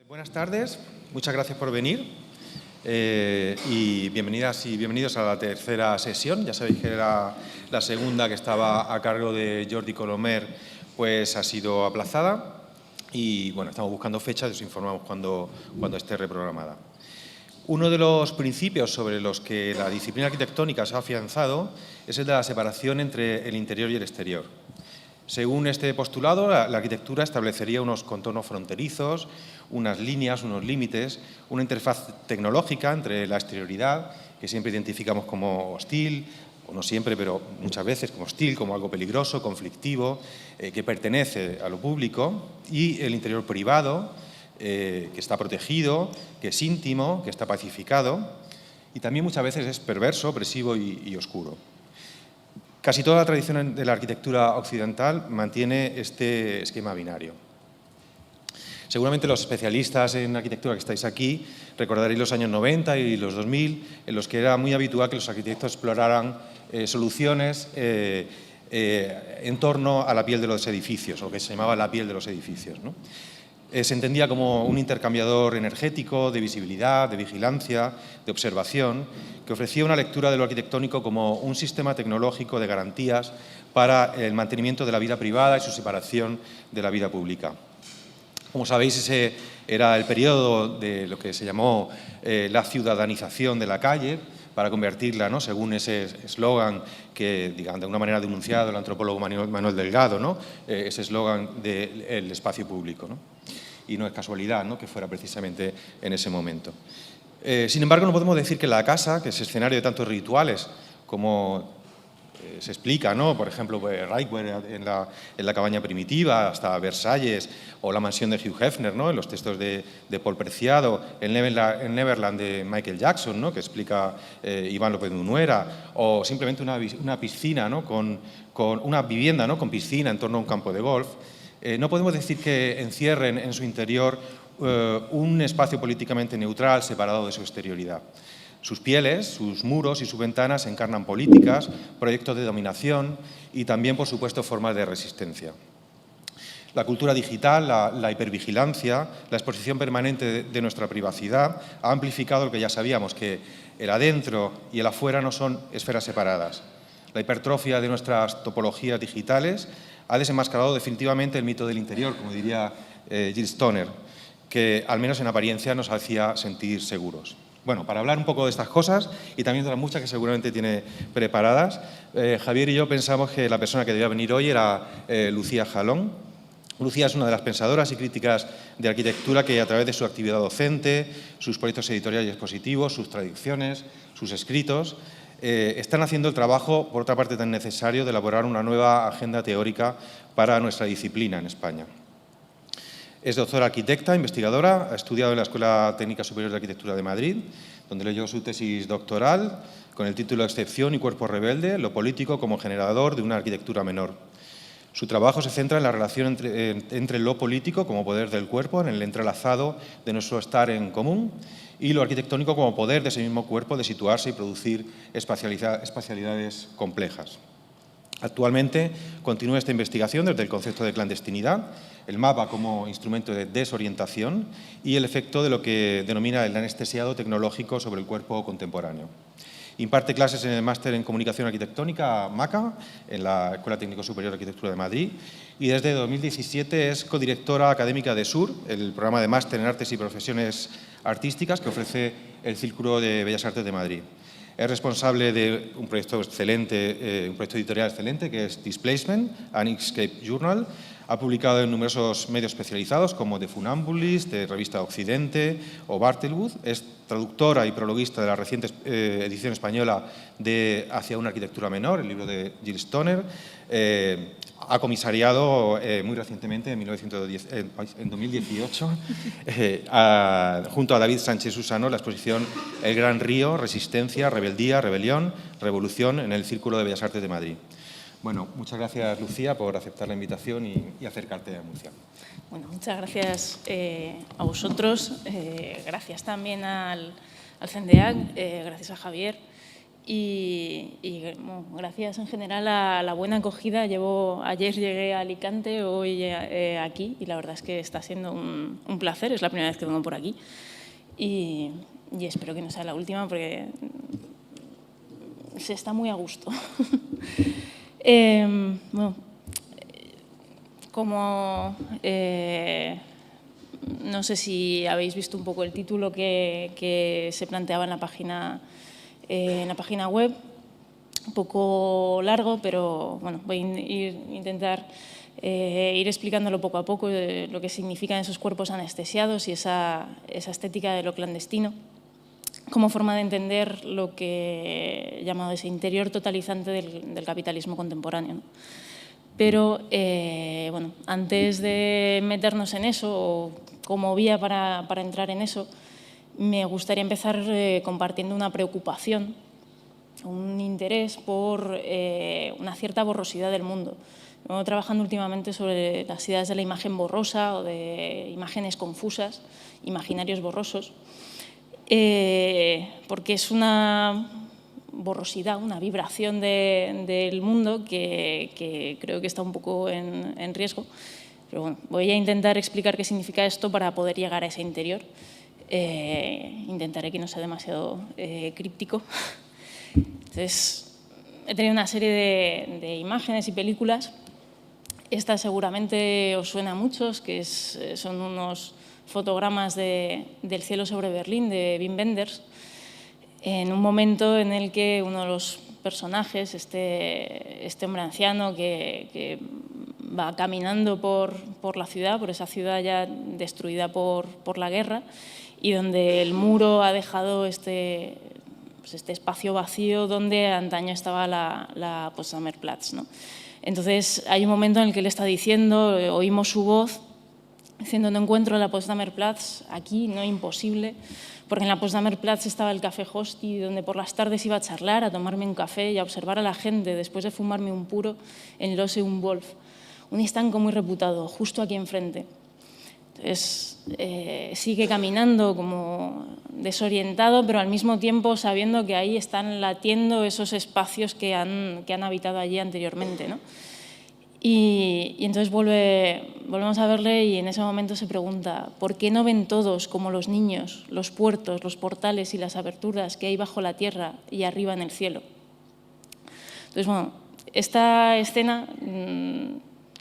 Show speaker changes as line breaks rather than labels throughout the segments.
Buenas tardes, muchas gracias por venir y bienvenidas y bienvenidos a la tercera sesión. Ya sabéis que era la segunda, que estaba a cargo de Jordi Colomer, pues ha sido aplazada y bueno, estamos buscando fechas y os informamos cuando esté reprogramada. Uno de los principios sobre los que la disciplina arquitectónica se ha afianzado es el de la separación entre el interior y el exterior. Según este postulado, la arquitectura establecería unos contornos fronterizos, unas líneas, unos límites, una interfaz tecnológica entre la exterioridad, que siempre identificamos como hostil, o no siempre, pero muchas veces como hostil, como algo peligroso, conflictivo, que pertenece a lo público, y el interior privado, que está protegido, que es íntimo, que está pacificado, y también muchas veces es perverso, opresivo y oscuro. Casi toda la tradición de la arquitectura occidental mantiene este esquema binario. Seguramente los especialistas en arquitectura que estáis aquí recordaréis los años 90 y los 2000, en los que era muy habitual que los arquitectos exploraran soluciones en torno a la piel de los edificios, o lo que se llamaba la piel de los edificios, ¿no? Se entendía como un intercambiador energético de visibilidad, de vigilancia, de observación, que ofrecía una lectura de lo arquitectónico como un sistema tecnológico de garantías para el mantenimiento de la vida privada y su separación de la vida pública. Como sabéis, ese era el periodo de lo que se llamó la ciudadanización de la calle, para convertirla, ¿no?, según ese eslogan que, digamos, de alguna manera ha denunciado el antropólogo Manuel Delgado, ¿no?, ese eslogan del espacio público, ¿no? Y no es casualidad, ¿no?, que fuera precisamente en ese momento. Sin embargo, no podemos decir que la casa, que es escenario de tantos rituales como se explica, ¿no?, por ejemplo, Reichwehr en la cabaña primitiva, hasta Versalles, o la mansión de Hugh Hefner, ¿no?, en los textos de Paul Preciado, el Neverland de Michael Jackson, ¿no?, que explica Iván López de Unuera, o simplemente una piscina, ¿no?, con una vivienda, ¿no?, con piscina en torno a un campo de golf. No podemos decir que encierren en su interior un espacio políticamente neutral separado de su exterioridad. Sus pieles, sus muros y sus ventanas encarnan políticas, proyectos de dominación y también, por supuesto, formas de resistencia. La cultura digital, la hipervigilancia, la exposición permanente de nuestra privacidad ha amplificado lo que ya sabíamos, que el adentro y el afuera no son esferas separadas. La hipertrofia de nuestras topologías digitales ha desenmascarado definitivamente el mito del interior, como diría Gilles Stoner, que al menos en apariencia nos hacía sentir seguros. Bueno, para hablar un poco de estas cosas y también de las muchas que seguramente tiene preparadas, Javier y yo pensamos que la persona que debía venir hoy era Lucía Jalón. Lucía es una de las pensadoras y críticas de arquitectura que, a través de su actividad docente, sus proyectos editoriales y expositivos, sus traducciones, sus escritos, están haciendo el trabajo, por otra parte, tan necesario de elaborar una nueva agenda teórica para nuestra disciplina en España. Es doctora arquitecta, investigadora, ha estudiado en la Escuela Técnica Superior de Arquitectura de Madrid, donde leyó su tesis doctoral con el título Excepción y cuerpo rebelde, lo político como generador de una arquitectura menor. Su trabajo se centra en la relación entre lo político como poder del cuerpo, en el entrelazado de nuestro estar en común, y lo arquitectónico como poder de ese mismo cuerpo de situarse y producir espacialidades complejas. Actualmente continúa esta investigación desde el concepto de clandestinidad, el mapa como instrumento de desorientación y el efecto de lo que denomina el anestesiado tecnológico sobre el cuerpo contemporáneo. Imparte clases en el Máster en Comunicación Arquitectónica MACA, en la Escuela Técnico Superior de Arquitectura de Madrid, y desde 2017 es codirectora académica de SUR, el programa de Máster en Artes y Profesiones Artísticas que ofrece el Círculo de Bellas Artes de Madrid. Es responsable de un proyecto excelente, un proyecto editorial excelente, que es Displacement, an Escape Journal. Ha publicado en numerosos medios especializados como The Funambulist, de Revista Occidente o Bartelwood. Es traductora y prologuista de la reciente edición española de Hacia una arquitectura menor, el libro de Gilles Stoner. Ha comisariado muy recientemente, en 2018, junto a David Sánchez Usano, la exposición El Gran Río, Resistencia, Rebeldía, Rebelión, Revolución en el Círculo de Bellas Artes de Madrid. Bueno, muchas gracias, Lucía, por aceptar la invitación y acercarte a Murcia.
Bueno, muchas gracias a vosotros, gracias también al CENDEAC, gracias a Javier. bueno, gracias en general a la buena acogida. Ayer llegué a Alicante, hoy aquí, y la verdad es que está siendo un placer. Es la primera vez que vengo por aquí y espero que no sea la última porque se está muy a gusto. Bueno, como no sé si habéis visto un poco el título que se planteaba en la página web, un poco largo, pero bueno, voy a intentar ir explicándolo poco a poco, lo que significan esos cuerpos anestesiados y esa estética de lo clandestino, como forma de entender lo que he llamado ese interior totalizante del capitalismo contemporáneo, ¿no? Pero, bueno, antes de meternos en eso, o como vía para entrar en eso, me gustaría empezar compartiendo una preocupación, un interés por una cierta borrosidad del mundo. Vengo trabajando últimamente sobre las ideas de la imagen borrosa o de imágenes confusas, imaginarios borrosos, porque es una borrosidad, una vibración del mundo que creo que está un poco en riesgo. Pero bueno, voy a intentar explicar qué significa esto para poder llegar a ese interior. Intentaré que no sea demasiado críptico. Entonces, he tenido una serie de imágenes y películas. Esta seguramente os suena a muchos, que son unos fotogramas del cielo sobre Berlín, de Wim Wenders, en un momento en el que uno de los personajes, este hombre anciano que va caminando por la ciudad, por esa ciudad ya destruida por la guerra, y donde el muro ha dejado este espacio vacío donde antaño estaba la Potsdamer Platz, ¿no? Entonces, hay un momento en el que él está diciendo, oímos su voz, diciendo: no encuentro la Potsdamer Platz aquí, no, imposible, porque en la Potsdamer Platz estaba el Café Hosti, donde por las tardes iba a charlar, a tomarme un café y a observar a la gente después de fumarme un puro en Lose und Wolf, un estanco muy reputado, justo aquí enfrente. Entonces, sigue caminando como desorientado, pero al mismo tiempo sabiendo que ahí están latiendo esos espacios que han habitado allí anteriormente, ¿no? Y entonces volvemos a verle y en ese momento se pregunta: ¿por qué no ven todos, como los niños, los puertos, los portales y las aberturas que hay bajo la tierra y arriba en el cielo? Entonces, bueno, esta escena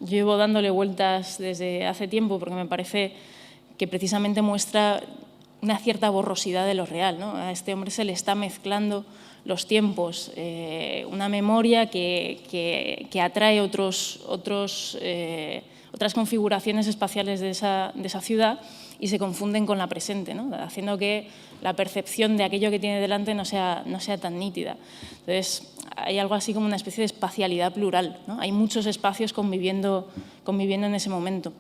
llevo dándole vueltas desde hace tiempo porque me parece que precisamente muestra una cierta borrosidad de lo real, ¿no? A este hombre se le está mezclando los tiempos, una memoria que atrae otras configuraciones espaciales de esa ciudad y se confunden con la presente, ¿no? Haciendo que la percepción de aquello que tiene delante no sea tan nítida. Entonces, hay algo así como una especie de espacialidad plural, ¿no? Hay muchos espacios conviviendo en ese momento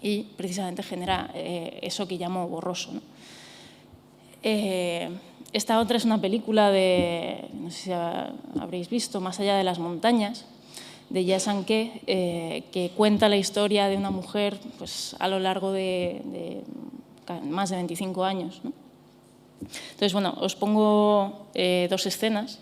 y precisamente genera eso que llamo borroso, ¿no? Esta otra es una película no sé si habréis visto, Más allá de las montañas, de Jia Sankey, que cuenta la historia de una mujer pues, a lo largo de más de 25 años, ¿no? Entonces, bueno, os pongo dos escenas.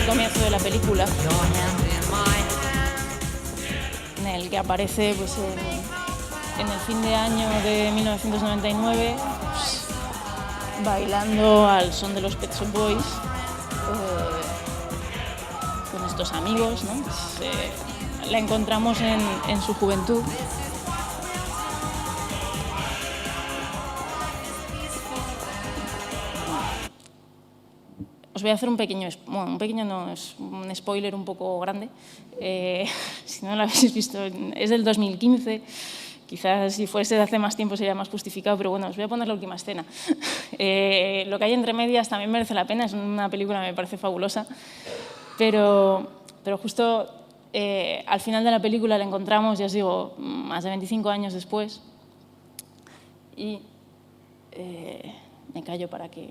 Comienzo de la película, en el que aparece pues, en el fin de año de 1999 pues, bailando al son de los Pet Shop Boys con estos amigos, ¿no? Pues, la encontramos en su juventud. Os voy a hacer un pequeño no, es un spoiler un poco grande. Si no lo habéis visto, es del 2015. Quizás si fuese de hace más tiempo sería más justificado, pero bueno, os voy a poner la última escena. Lo que hay entre medias también merece la pena, es una película que me parece fabulosa, pero justo al final de la película la encontramos, ya os digo, más de 25 años después. Y me callo para que...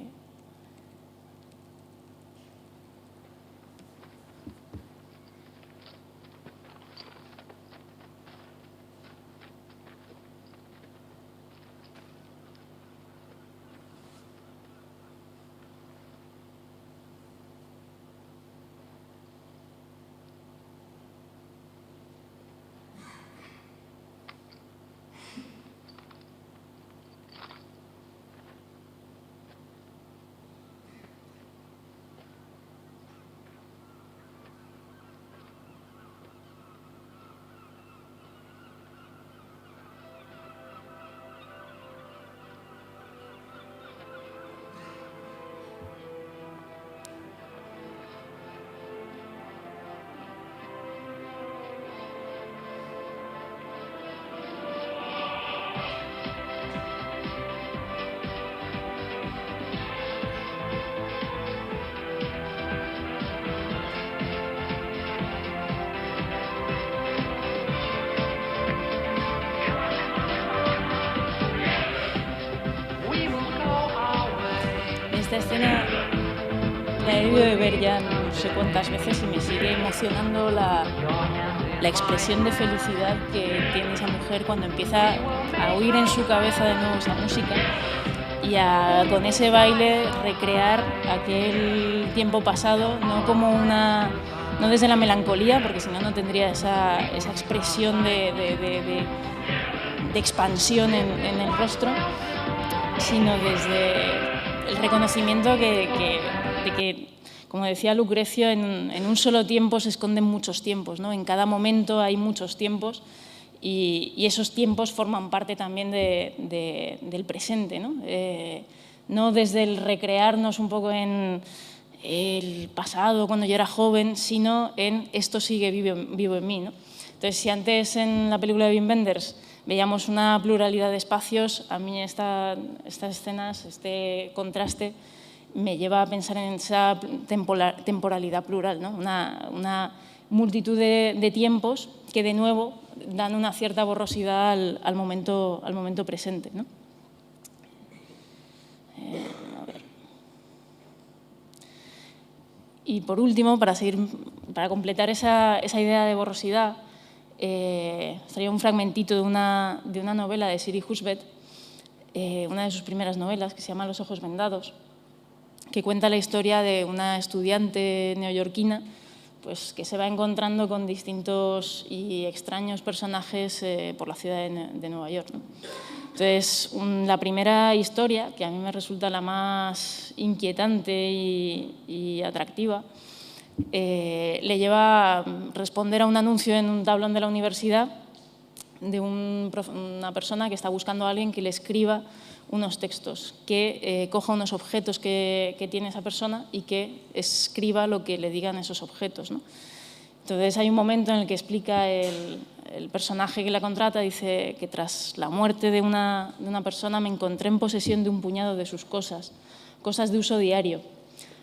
Esta escena la he debido de ver ya no sé cuántas veces y me sigue emocionando la expresión de felicidad que tiene esa mujer cuando empieza a oír en su cabeza de nuevo esa música y con ese baile recrear aquel tiempo pasado, no desde la melancolía, porque si no, no tendría esa expresión de expansión en el rostro, sino desde el reconocimiento de que, como decía Lucrecio, en un solo tiempo se esconden muchos tiempos, ¿no? En cada momento hay muchos tiempos y esos tiempos forman parte también del presente, ¿no? No desde el recrearnos un poco en el pasado, cuando yo era joven, sino en esto sigue vivo en mí, ¿no? Entonces, si antes en la película de Wim Wenders veíamos una pluralidad de espacios, a mí estas escenas, este contraste, me lleva a pensar en esa temporalidad plural, ¿no? Una multitud de tiempos que, de nuevo, dan una cierta borrosidad al momento presente, ¿no? A ver. Y, por último, para completar esa idea de borrosidad, traía un fragmentito de una novela de Siri Husbeth, una de sus primeras novelas, que se llama Los ojos vendados, que cuenta la historia de una estudiante neoyorquina pues, que se va encontrando con distintos y extraños personajes por la ciudad de Nueva York, ¿no? Entonces, la primera historia, que a mí me resulta la más inquietante y atractiva, le lleva a responder a un anuncio en un tablón de la universidad de una persona que está buscando a alguien que le escriba unos textos, que coja unos objetos que tiene esa persona y que escriba lo que le digan esos objetos, ¿no? Entonces hay un momento en el que explica el personaje que la contrata, dice que tras la muerte de una persona me encontré en posesión de un puñado de sus cosas de uso diario.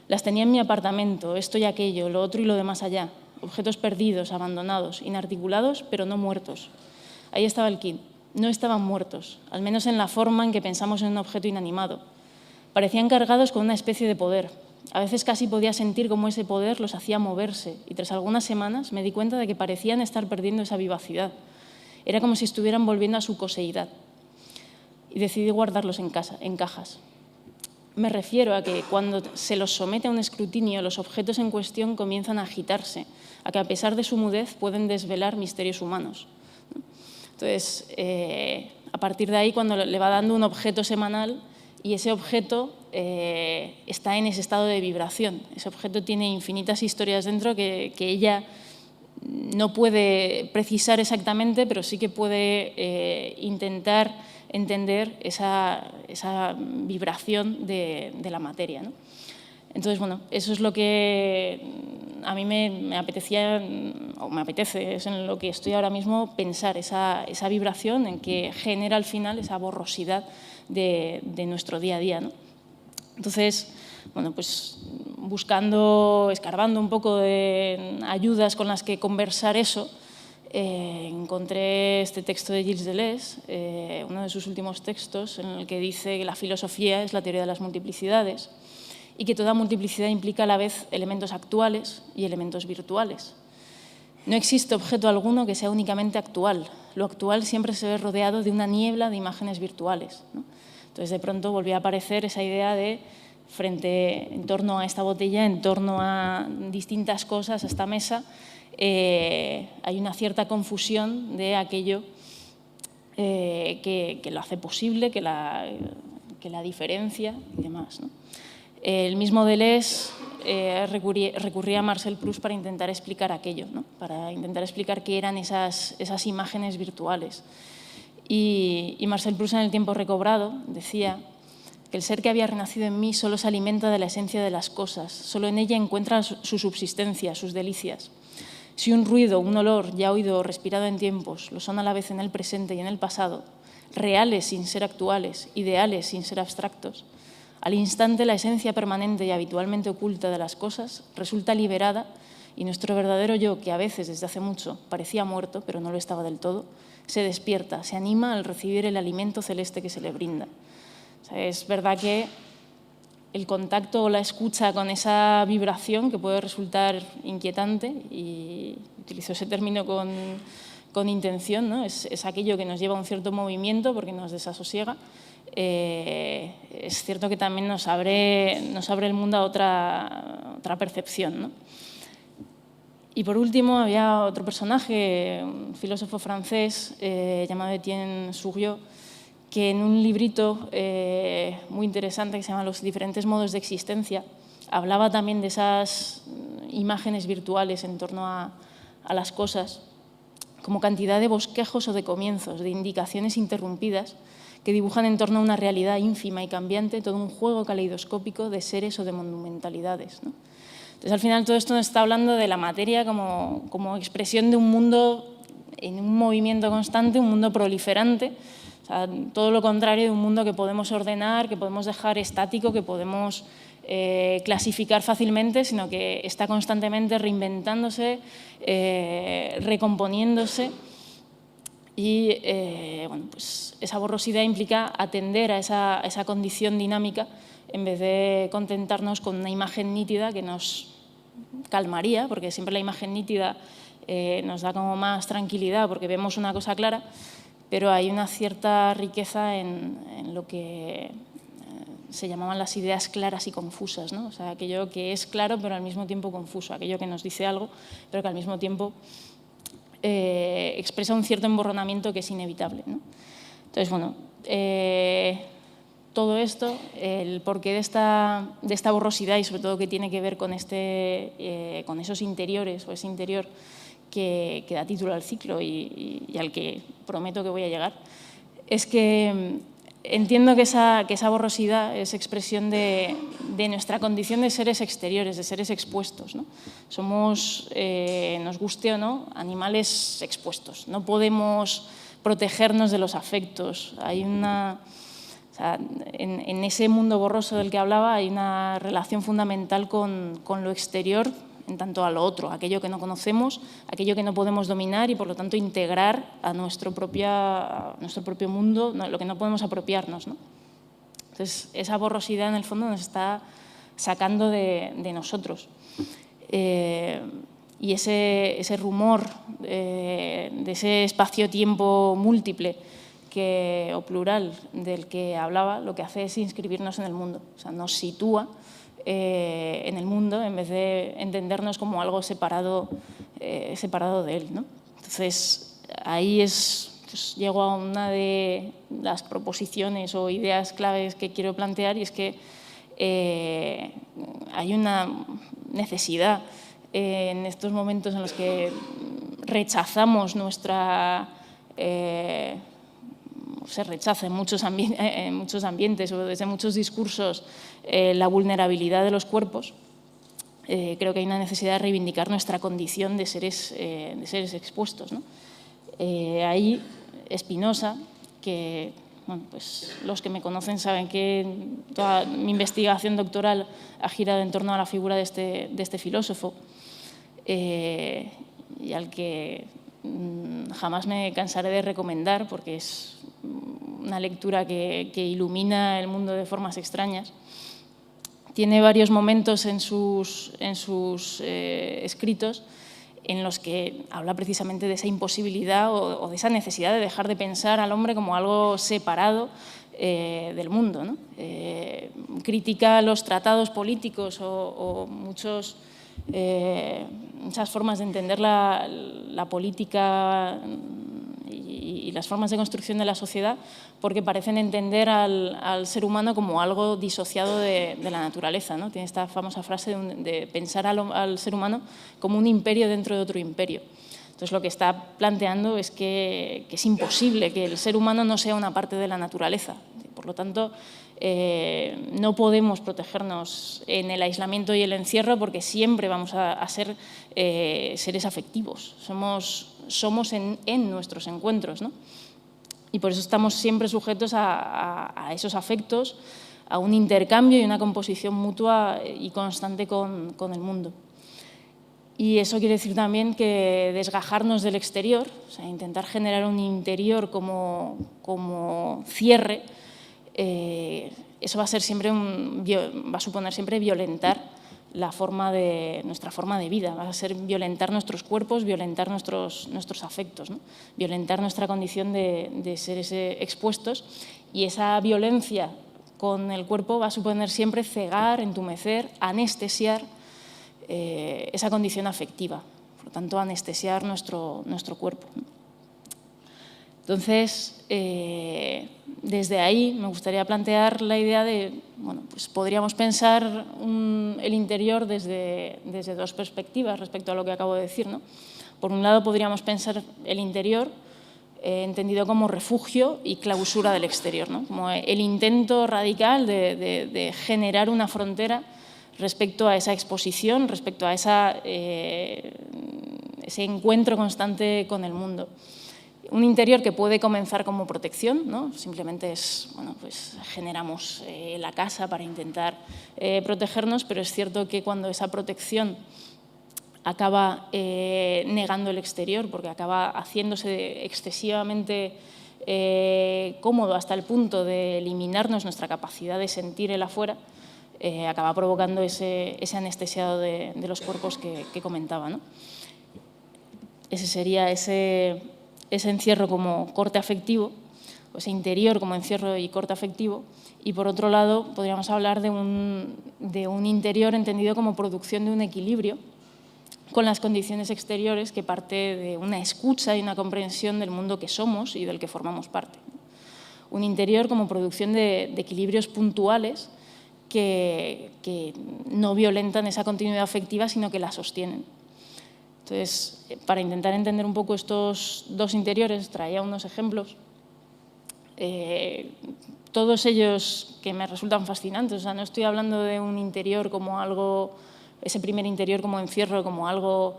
Las tenía en mi apartamento, esto y aquello, lo otro y lo de más allá, objetos perdidos, abandonados, inarticulados, pero no muertos. Ahí estaba el kit. No estaban muertos, al menos en la forma en que pensamos en un objeto inanimado. Parecían cargados con una especie de poder. A veces casi podía sentir cómo ese poder los hacía moverse y tras algunas semanas me di cuenta de que parecían estar perdiendo esa vivacidad. Era como si estuvieran volviendo a su coseidad. Y decidí guardarlos en cajas. Me refiero a que cuando se los somete a un escrutinio, los objetos en cuestión comienzan a agitarse, a que a pesar de su mudez pueden desvelar misterios humanos. Entonces, a partir de ahí, cuando le va dando un objeto semanal y ese objeto está en ese estado de vibración, ese objeto tiene infinitas historias dentro que ella no puede precisar exactamente, pero sí que puede intentar entender esa vibración de la materia, ¿no? Entonces, bueno, eso es lo que a mí me apetecía, o me apetece, es en lo que estoy ahora mismo, pensar, esa vibración en que genera al final esa borrosidad de nuestro día a día, ¿no? Entonces, bueno, pues buscando, escarbando un poco de ayudas con las que conversar eso, encontré este texto de Gilles Deleuze, uno de sus últimos textos, en el que dice que la filosofía es la teoría de las multiplicidades y que toda multiplicidad implica a la vez elementos actuales y elementos virtuales. No existe objeto alguno que sea únicamente actual. Lo actual siempre se ve rodeado de una niebla de imágenes virtuales, ¿no? Entonces, de pronto volvió a aparecer esa idea de, en torno a esta botella, en torno a distintas cosas, a esta mesa, hay una cierta confusión de aquello que lo hace posible, que la diferencia y demás, ¿no? El mismo Deleuze recurría a Marcel Proust para intentar explicar aquello, ¿no? Para intentar explicar qué eran esas imágenes virtuales. Y Marcel Proust, en El tiempo recobrado, decía que el ser que había renacido en mí solo se alimenta de la esencia de las cosas, solo en ella encuentra su subsistencia, sus delicias. Si un ruido, un olor ya oído o respirado en tiempos lo son a la vez en el presente y en el pasado, reales sin ser actuales, ideales sin ser abstractos, al instante la esencia permanente y habitualmente oculta de las cosas resulta liberada y nuestro verdadero yo, que a veces desde hace mucho parecía muerto, pero no lo estaba del todo, se despierta, se anima al recibir el alimento celeste que se le brinda. O sea, es verdad que el contacto o la escucha con esa vibración, que puede resultar inquietante, y utilizo ese término con intención, ¿no? Es aquello que nos lleva a un cierto movimiento porque nos desasosiega. Es cierto que también nos abre el mundo a otra percepción, ¿no? Y por último, había otro personaje, un filósofo francés llamado Étienne Souriau, que en un librito muy interesante que se llama Los diferentes modos de existencia, hablaba también de esas imágenes virtuales en torno a las cosas, como cantidad de bosquejos o de comienzos, de indicaciones interrumpidas que dibujan en torno a una realidad ínfima y cambiante todo un juego caleidoscópico de seres o de monumentalidades, ¿no? Entonces, al final, todo esto nos está hablando de la materia como expresión de un mundo en un movimiento constante, un mundo proliferante. O sea, todo lo contrario de un mundo que podemos ordenar, que podemos dejar estático, que podemos clasificar fácilmente, sino que está constantemente reinventándose, recomponiéndose. Y bueno, pues esa borrosidad implica atender a esa condición dinámica en vez de contentarnos con una imagen nítida que nos calmaría, porque siempre la imagen nítida nos da como más tranquilidad porque vemos una cosa clara, pero hay una cierta riqueza en lo que se llamaban las ideas claras y confusas, ¿no? O sea, aquello que es claro pero al mismo tiempo confuso, aquello que nos dice algo pero que al mismo tiempo expresa un cierto emborronamiento que es inevitable, ¿no? Entonces, bueno, todo esto, el porqué de esta borrosidad y sobre todo que tiene que ver con esos interiores o ese interior que da título al ciclo y al que prometo que voy a llegar, es que entiendo que esa borrosidad es expresión de nuestra condición de seres exteriores, de seres expuestos, ¿no? Somos, nos guste o no, animales expuestos. No podemos protegernos de los afectos. Hay o sea, en ese mundo borroso del que hablaba hay una relación fundamental con lo exterior en tanto a lo otro, aquello que no conocemos, aquello que no podemos dominar y, por lo tanto, integrar a nuestro propio mundo, lo que no podemos apropiarnos, ¿no? Entonces, esa borrosidad, en el fondo, nos está sacando de nosotros. Y ese rumor de ese espacio-tiempo múltiple o plural del que hablaba, lo que hace es inscribirnos en el mundo, o sea, nos sitúa en el mundo en vez de entendernos como algo separado de él, ¿no? Entonces, ahí pues, llego a una de las proposiciones o ideas claves que quiero plantear, y es que hay una necesidad en estos momentos en los que rechazamos se rechaza en muchos ambientes o desde muchos discursos la vulnerabilidad de los cuerpos. Creo que hay una necesidad de reivindicar nuestra condición de seres expuestos, ¿no? Ahí Spinoza, que bueno, pues los que me conocen saben que toda mi investigación doctoral ha girado en torno a la figura de este filósofo, y al que jamás me cansaré de recomendar porque es una lectura que ilumina el mundo de formas extrañas. Tiene varios momentos en sus escritos en los que habla precisamente de esa imposibilidad o de esa necesidad de dejar de pensar al hombre como algo separado del mundo, ¿no? Critica los tratados políticos o muchas formas de entender la política y las formas de construcción de la sociedad, porque parecen entender al ser humano como algo disociado de la naturaleza, ¿no? Tiene esta famosa frase de pensar al ser humano como un imperio dentro de otro imperio. Entonces, lo que está planteando es que es imposible que el ser humano no sea una parte de la naturaleza. Por lo tanto, no podemos protegernos en el aislamiento y el encierro porque siempre vamos a ser seres afectivos. Somos en nuestros encuentros, ¿no? Y por eso estamos siempre sujetos a esos afectos, a un intercambio y una composición mutua y constante con el mundo. Y eso quiere decir también que desgajarnos del exterior, o sea, intentar generar un interior como cierre, eso va a suponer siempre violentar nuestra forma de vida, va a ser violentar nuestros cuerpos, violentar nuestros afectos, ¿no? Violentar nuestra condición de seres expuestos, y esa violencia con el cuerpo va a suponer siempre cegar, entumecer, anestesiar esa condición afectiva, por lo tanto anestesiar nuestro cuerpo. Entonces, desde ahí me gustaría plantear la idea de, bueno, pues podríamos pensar el interior desde dos perspectivas respecto a lo que acabo de decir, ¿no? Por un lado, podríamos pensar el interior entendido como refugio y clausura del exterior, ¿no? Como el intento radical de generar una frontera respecto a esa exposición, respecto a ese encuentro constante con el mundo. Un interior que puede comenzar como protección, ¿no? Simplemente es, bueno, pues generamos la casa para intentar protegernos, pero es cierto que cuando esa protección acaba negando el exterior, porque acaba haciéndose excesivamente cómodo hasta el punto de eliminarnos nuestra capacidad de sentir el afuera, acaba provocando ese anestesiado de los cuerpos que comentaba, ¿no? Ese sería ese encierro como corte afectivo, o ese interior como encierro y corte afectivo, y por otro lado podríamos hablar de un interior entendido como producción de un equilibrio con las condiciones exteriores que parte de una escucha y una comprensión del mundo que somos y del que formamos parte. Un interior como producción de equilibrios puntuales que no violentan esa continuidad afectiva, sino que la sostienen. Entonces, para intentar entender un poco estos dos interiores, traía unos ejemplos, todos ellos que me resultan fascinantes. O sea, no estoy hablando de un interior como algo, ese primer interior como encierro, como algo,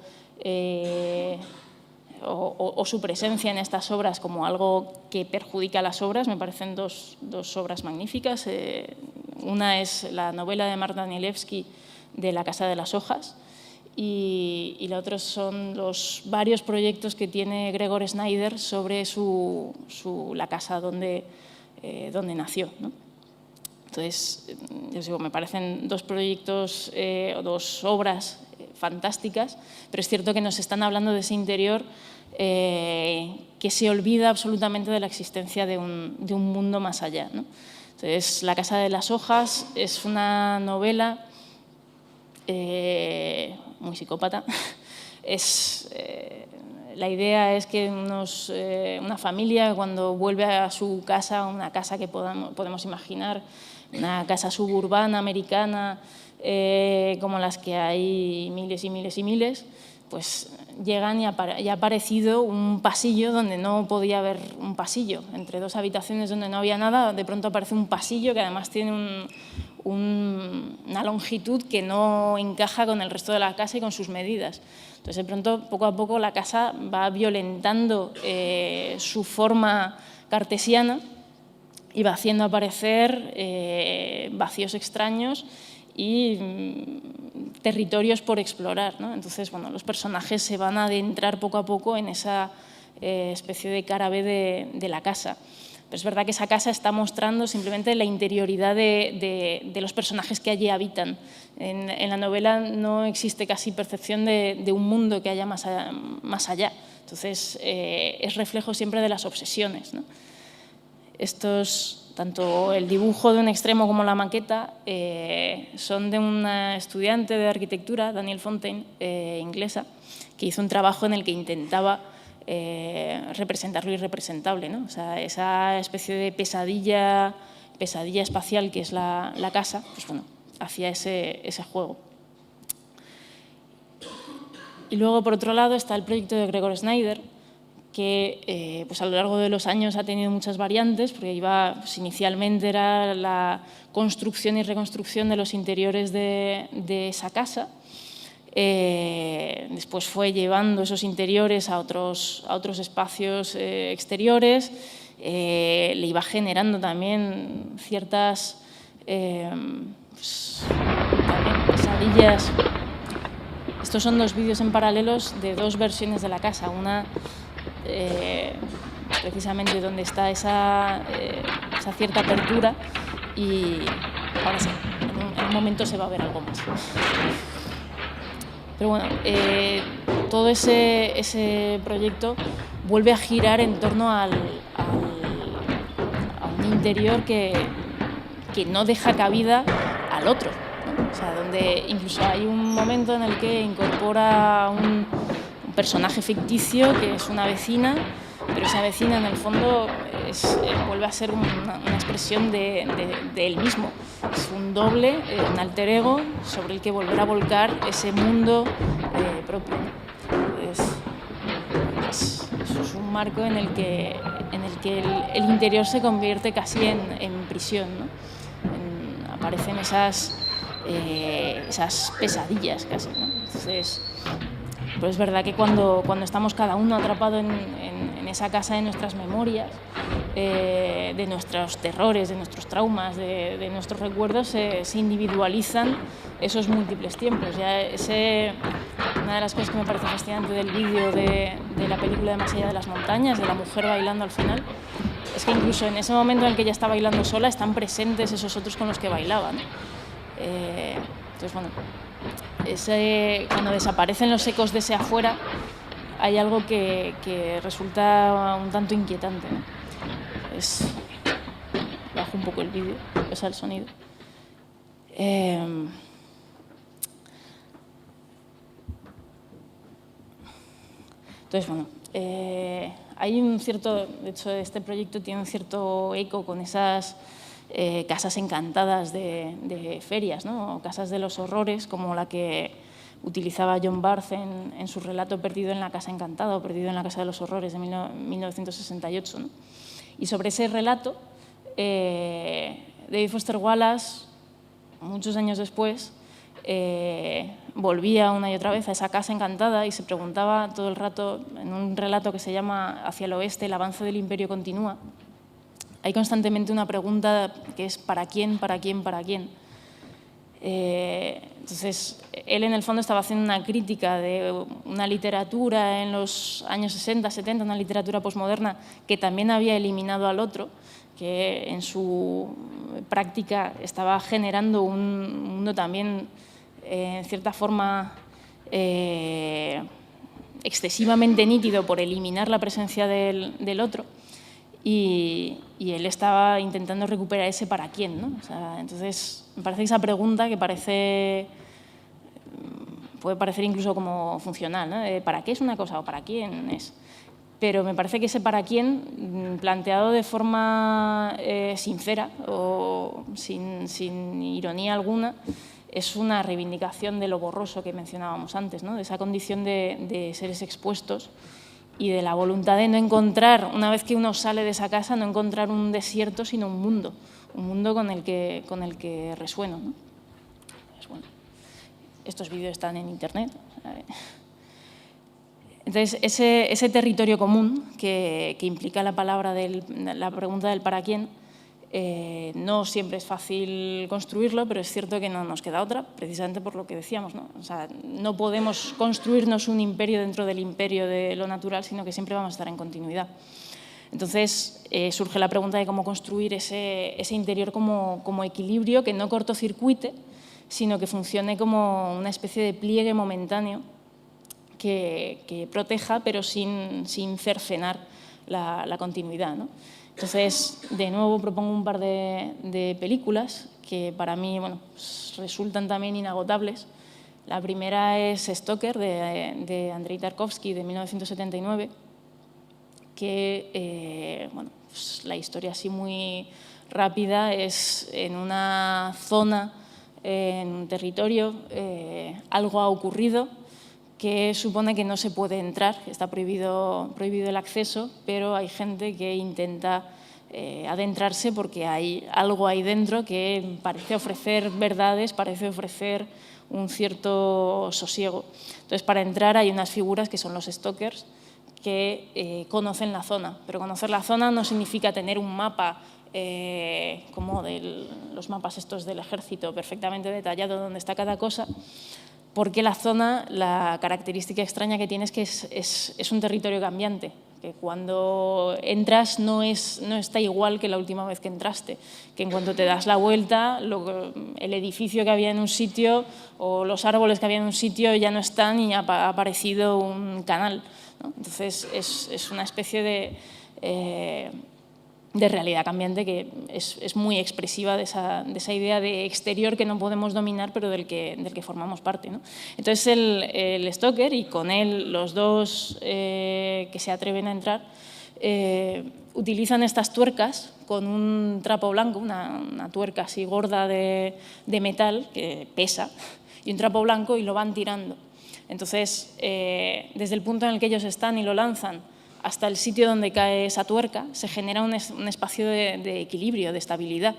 o su presencia en estas obras como algo que perjudica a las obras. Me parecen dos obras magníficas. Una es la novela de Mark Danielewski de La casa de las hojas, y la otra son los varios proyectos que tiene Gregor Snyder sobre la casa donde nació, ¿no? Entonces, yo digo, me parecen dos proyectos o dos obras fantásticas, pero es cierto que nos están hablando de ese interior que se olvida absolutamente de la existencia de un mundo más allá, ¿no? Entonces, La casa de las hojas es una novela muy psicópata. La idea es que una familia, cuando vuelve a su casa, una casa que podemos imaginar, una casa suburbana americana, como las que hay miles y miles y miles, pues llegan y ha aparecido un pasillo donde no podía haber un pasillo. Entre dos habitaciones donde no había nada, de pronto aparece un pasillo que además tiene una longitud que no encaja con el resto de la casa y con sus medidas. Entonces, de pronto, poco a poco, la casa va violentando su forma cartesiana y va haciendo aparecer vacíos extraños y territorios por explorar, ¿no? Entonces, bueno, los personajes se van a adentrar poco a poco en esa especie de cara B de la casa. Pero es verdad que esa casa está mostrando simplemente la interioridad de los personajes que allí habitan. En la novela no existe casi percepción de un mundo que haya más allá. Entonces, es reflejo siempre de las obsesiones, ¿no? Tanto el dibujo de un extremo como la maqueta son de una estudiante de arquitectura, Danielle Fontaine, inglesa, que hizo un trabajo en el que intentaba representar lo irrepresentable, ¿no? O sea, esa especie de pesadilla espacial que es la casa, pues bueno, hacía ese juego. Y luego, por otro lado, está el proyecto de Gregor Snyder, que pues a lo largo de los años ha tenido muchas variantes, porque pues inicialmente era la construcción y reconstrucción de los interiores de esa casa. Después fue llevando esos interiores a otros espacios exteriores, le iba generando también ciertas pues, también pesadillas. Estos son dos vídeos en paralelos de dos versiones de la casa, una precisamente donde está esa cierta apertura, y ahora sí, en un momento se va a ver algo más. Pero bueno, todo ese proyecto vuelve a girar en torno a un interior que no deja cabida al otro, ¿no? O sea, donde incluso hay un momento en el que incorpora un personaje ficticio que es una vecina, pero esa vecina en el fondo vuelve a ser una expresión de él mismo. Es un doble, un alter ego sobre el que volver a volcar ese mundo propio. Eso es un marco en el que el interior se convierte casi en prisión, ¿no? Aparecen esas pesadillas casi, ¿no? Entonces, pues es verdad que cuando estamos cada uno atrapado en esa casa de nuestras memorias, de nuestros terrores, de nuestros traumas, de nuestros recuerdos, se individualizan esos múltiples tiempos. Una de las cosas que me parece fascinante del vídeo de la película de Más allá de las montañas, de la mujer bailando al final, es que incluso en ese momento en el que ella está bailando sola están presentes esos otros con los que bailaban. Entonces, bueno, cuando desaparecen los ecos de ese afuera, hay algo que resulta un tanto inquietante, ¿no? Bajo un poco el vídeo, o sea, el sonido. Entonces, bueno, hay un cierto, de hecho, este proyecto tiene un cierto eco con esas casas encantadas de ferias, ¿no? O casas de los horrores, como la que utilizaba John Barth en su relato Perdido en la casa encantada o Perdido en la casa de los horrores de 1968, ¿no? Y sobre ese relato, David Foster Wallace, muchos años después, volvía una y otra vez a esa casa encantada y se preguntaba todo el rato, en un relato que se llama Hacia el oeste, el avance del imperio continúa. Hay constantemente una pregunta que es ¿para quién, para quién, para quién? Entonces, él en el fondo estaba haciendo una crítica de una literatura en los años 60, 70, una literatura posmoderna que también había eliminado al otro, que en su práctica estaba generando un mundo también, en cierta forma, excesivamente nítido por eliminar la presencia del otro. Y él estaba intentando recuperar ese para quién, ¿no? O sea, entonces, me parece que esa pregunta que puede parecer incluso como funcional, ¿no? ¿Para qué es una cosa o para quién es? Pero me parece que ese para quién, planteado de forma sincera o sin ironía alguna, es una reivindicación de lo borroso que mencionábamos antes, ¿no? De esa condición de seres expuestos y de la voluntad de no encontrar, una vez que uno sale de esa casa, no encontrar un desierto, sino un mundo con el que resueno, ¿no? Pues bueno, estos vídeos están en internet. Entonces, ese territorio común que implica la pregunta del para quién, No siempre es fácil construirlo, pero es cierto que no nos queda otra, precisamente por lo que decíamos, ¿no? O sea, no podemos construirnos un imperio dentro del imperio de lo natural, sino que siempre vamos a estar en continuidad. Entonces, surge la pregunta de cómo construir ese interior como equilibrio que no cortocircuite, sino que funcione como una especie de pliegue momentáneo que proteja, pero sin cercenar la continuidad, ¿no? Entonces, de nuevo propongo un par de películas que para mí, bueno, pues resultan también inagotables. La primera es Stalker, de Andrei Tarkovsky, de 1979, que, bueno, pues la historia así muy rápida es en una zona, en un territorio, algo ha ocurrido que supone que no se puede entrar, está prohibido el acceso, pero hay gente que intenta adentrarse porque hay algo ahí dentro que parece ofrecer verdades, parece ofrecer un cierto sosiego. Entonces, para entrar hay unas figuras que son los stalkers que conocen la zona, pero conocer la zona no significa tener un mapa como los mapas estos del ejército perfectamente detallado donde está cada cosa, porque la zona, la característica extraña que tiene es que es un territorio cambiante, que cuando entras no está igual que la última vez que entraste, que en cuanto te das la vuelta, el edificio que había en un sitio o los árboles que había en un sitio ya no están y ha aparecido un canal, ¿no? Entonces, es una especie de realidad cambiante que es muy expresiva de esa idea de exterior que no podemos dominar, pero del que formamos parte, ¿no? Entonces, el stalker y con él los dos que se atreven a entrar utilizan estas tuercas con un trapo blanco, una tuerca así gorda de metal que pesa, y un trapo blanco, y lo van tirando. Entonces, desde el punto en el que ellos están y lo lanzan hasta el sitio donde cae esa tuerca, se genera un espacio de equilibrio, de estabilidad.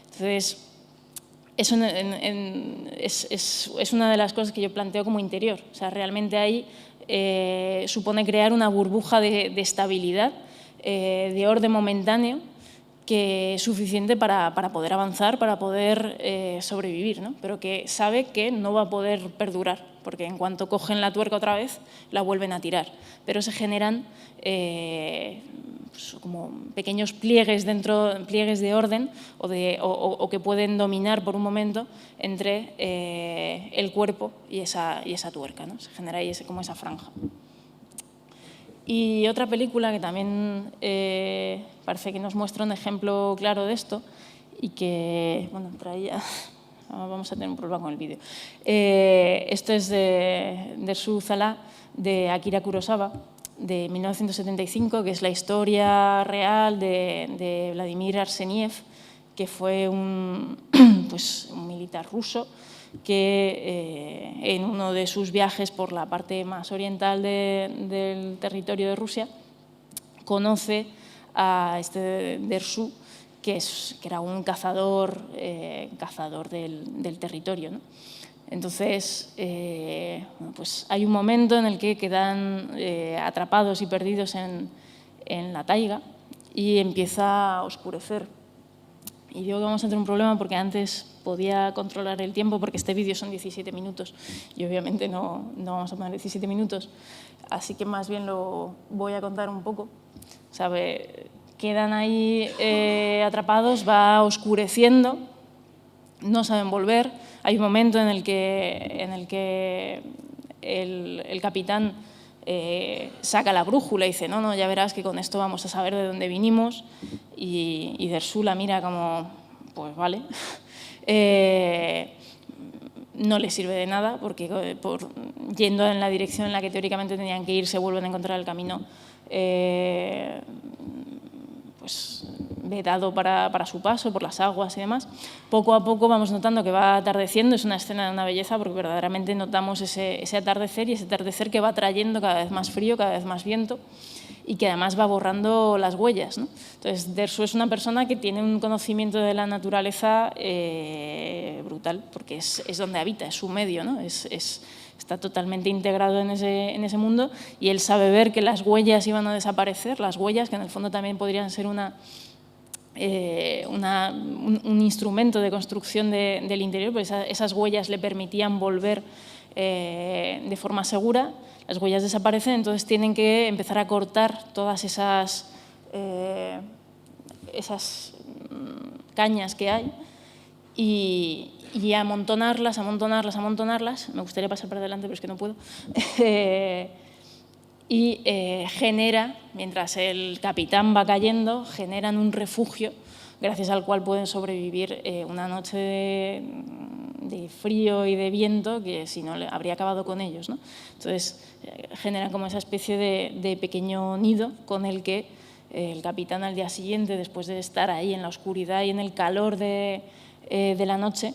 Entonces, es una de las cosas que yo planteo como interior. O sea, realmente ahí supone crear una burbuja de estabilidad, de orden momentáneo, que es suficiente para poder avanzar, para poder sobrevivir, ¿no? Pero que sabe que no va a poder perdurar, porque en cuanto cogen la tuerca otra vez, la vuelven a tirar. Pero se generan pues como pequeños pliegues de orden o que pueden dominar por un momento entre el cuerpo y esa tuerca, ¿no? Se genera ahí como esa franja. Y otra película que también parece que nos muestra un ejemplo claro de esto y que, bueno, traía... Vamos a tener un problema con el vídeo. Esto es de Dersu Zala, de Akira Kurosawa, de 1975, que es la historia real de Vladimir Arseniev, que fue un militar ruso que en uno de sus viajes por la parte más oriental del territorio de Rusia conoce a este Dersu, que era un cazador del territorio, ¿no? Entonces, pues hay un momento en el que quedan atrapados y perdidos en la taiga y empieza a oscurecer. Y digo que vamos a tener un problema porque antes podía controlar el tiempo, porque este vídeo son 17 minutos y obviamente no vamos a poner 17 minutos, así que más bien lo voy a contar un poco. Quedan ahí atrapados, va oscureciendo, no saben volver. Hay un momento en el que el capitán saca la brújula y dice, no, ya verás que con esto vamos a saber de dónde vinimos, y Dersu la mira como, pues vale. No les sirve de nada porque yendo en la dirección en la que teóricamente tenían que ir se vuelven a encontrar el camino pues vedado para su paso por las aguas y demás. Poco a poco vamos notando que va atardeciendo, es una escena de una belleza porque verdaderamente notamos ese atardecer, y ese atardecer que va trayendo cada vez más frío, cada vez más viento, y que además va borrando las huellas, ¿no? Entonces, Dersu es una persona que tiene un conocimiento de la naturaleza brutal, porque es donde habita, es su medio, ¿no? Está totalmente integrado en ese mundo, y él sabe ver que las huellas iban a desaparecer, las huellas que en el fondo también podrían ser una un instrumento de construcción del interior, pues esas huellas le permitían volver de forma segura. Las huellas desaparecen, entonces tienen que empezar a cortar todas esas cañas que hay y amontonarlas. Me gustaría pasar para adelante, pero es que no puedo. Y genera, mientras el capitán va cayendo, generan un refugio gracias al cual pueden sobrevivir una noche de frío y de viento que si no habría acabado con ellos, ¿no? Entonces generan como esa especie de pequeño nido con el que el capitán al día siguiente, después de estar ahí en la oscuridad y en el calor de la noche,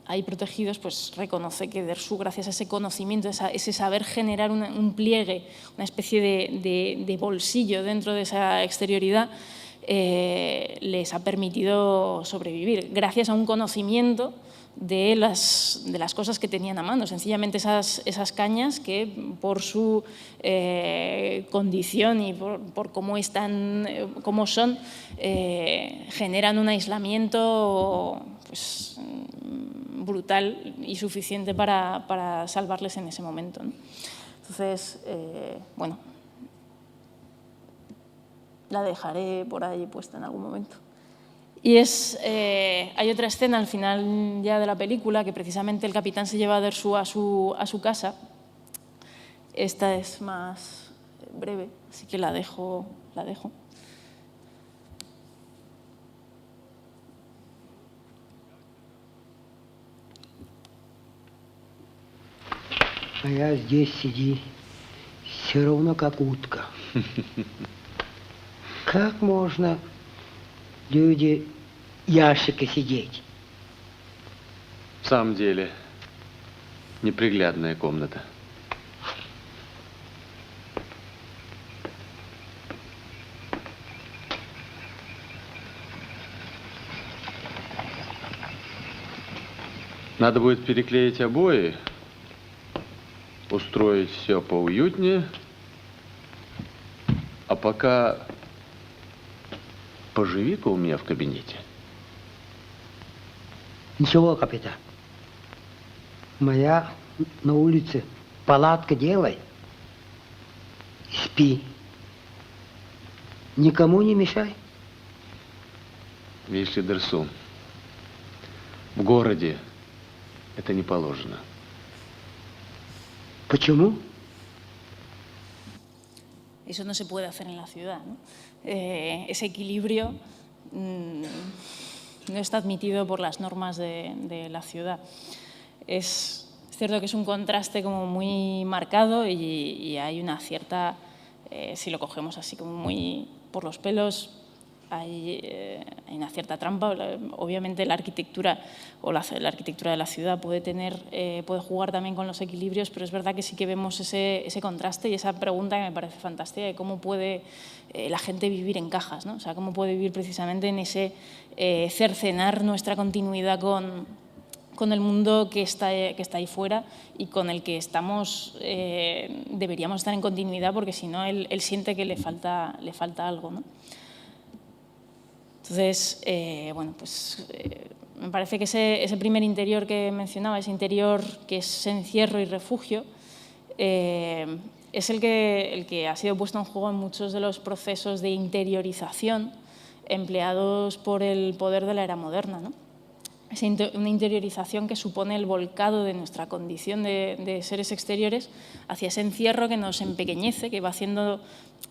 ahí protegidos, pues reconoce que Dersu, gracias a ese conocimiento, ese saber generar un pliegue, una especie de bolsillo dentro de esa exterioridad, les ha permitido sobrevivir, gracias a un conocimiento de las cosas que tenían a mano. Sencillamente esas cañas que por su condición y por cómo son, generan un aislamiento pues, brutal y suficiente para salvarles en ese momento, ¿no? Entonces, bueno, la dejaré por ahí puesta en algún momento. Y hay otra escena al final ya de la película que precisamente el capitán se lleva a Dersu a su casa. Esta es más breve, así que la dejo.
А я здесь сиди, все равно как утка. Как можно, люди, ящика сидеть?
В самом деле, неприглядная комната. Надо будет переклеить обои, устроить все поуютнее, а пока поживи-ка у меня в кабинете.
Ничего, капитан. Моя на улице палатка делай. Спи. Никому не мешай.
Видишь ли, Дерсу, в городе это не положено.
Почему?
Eso no se puede hacer en la ciudad, ¿no? Ese equilibrio no está admitido por las normas de la ciudad. Es cierto que es un contraste como muy marcado y hay una cierta, si lo cogemos así como muy por los pelos, hay una cierta trampa. Obviamente la arquitectura o la arquitectura de la ciudad puede jugar también con los equilibrios, pero es verdad que sí que vemos ese contraste y esa pregunta que me parece fantástica de cómo puede la gente vivir en cajas, ¿no? O sea, cómo puede vivir precisamente en ese cercenar nuestra continuidad con el mundo que está ahí fuera y con el que deberíamos estar en continuidad, porque si no él siente que le falta algo, ¿no? Entonces, bueno, pues me parece que ese primer interior que mencionaba, ese interior que es encierro y refugio, es el que ha sido puesto en juego en muchos de los procesos de interiorización empleados por el poder de la era moderna, ¿no? Es una interiorización que supone el volcado de nuestra condición de seres exteriores hacia ese encierro que nos empequeñece, que va haciendo,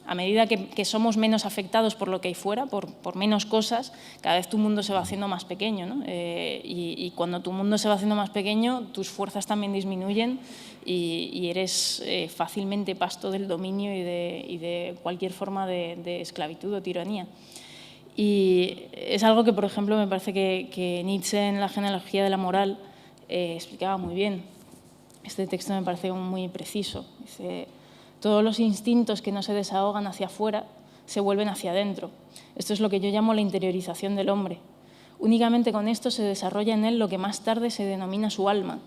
a medida que somos menos afectados por lo que hay fuera, por menos cosas, cada vez tu mundo se va haciendo más pequeño, ¿no? Y cuando tu mundo se va haciendo más pequeño, tus fuerzas también disminuyen y eres fácilmente pasto del dominio y de cualquier forma de esclavitud o tiranía. Y es algo que, por ejemplo, me parece que Nietzsche en la genealogía de la moral explicaba muy bien. Este texto me parece muy preciso. Dice, todos los instintos que no se desahogan hacia afuera se vuelven hacia adentro. Esto es lo que yo llamo la interiorización del hombre. Únicamente con esto se desarrolla en él lo que más tarde se denomina su alma.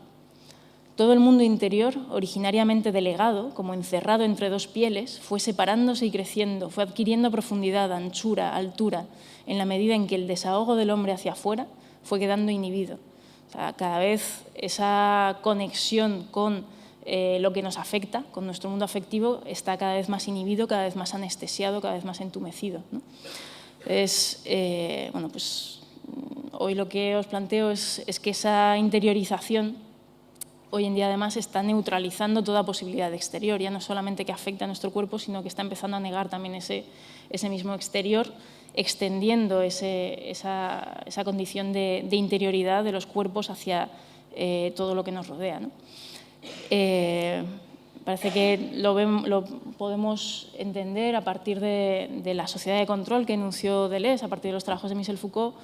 todo el mundo interior, originariamente delegado, como encerrado entre dos pieles, fue separándose y creciendo, fue adquiriendo profundidad, anchura, altura, en la medida en que el desahogo del hombre hacia afuera fue quedando inhibido. O sea, cada vez esa conexión con lo que nos afecta, con nuestro mundo afectivo, está cada vez más inhibido, cada vez más anestesiado, cada vez más entumecido, ¿no? Entonces, bueno, pues hoy lo que os planteo es que esa interiorización hoy en día además está neutralizando toda posibilidad de exterior, ya no solamente que afecta a nuestro cuerpo, sino que está empezando a negar también ese mismo exterior, extendiendo esa condición de interioridad de los cuerpos hacia todo lo que nos rodea, ¿no? Parece que lo podemos entender a partir de la sociedad de control que enunció Deleuze, a partir de los trabajos de Michel Foucault,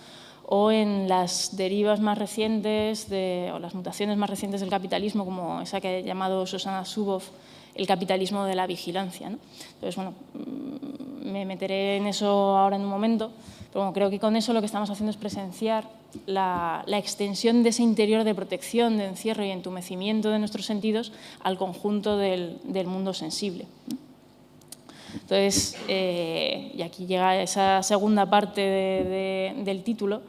o en las derivas más recientes o las mutaciones más recientes del capitalismo, como esa que ha llamado Shoshana Zuboff, el capitalismo de la vigilancia, ¿no? Entonces, bueno, me meteré en eso ahora en un momento, pero bueno, creo que con eso lo que estamos haciendo es presenciar la extensión de ese interior de protección, de encierro y entumecimiento de nuestros sentidos al conjunto del mundo sensible, ¿no? Entonces, y aquí llega esa segunda parte del título,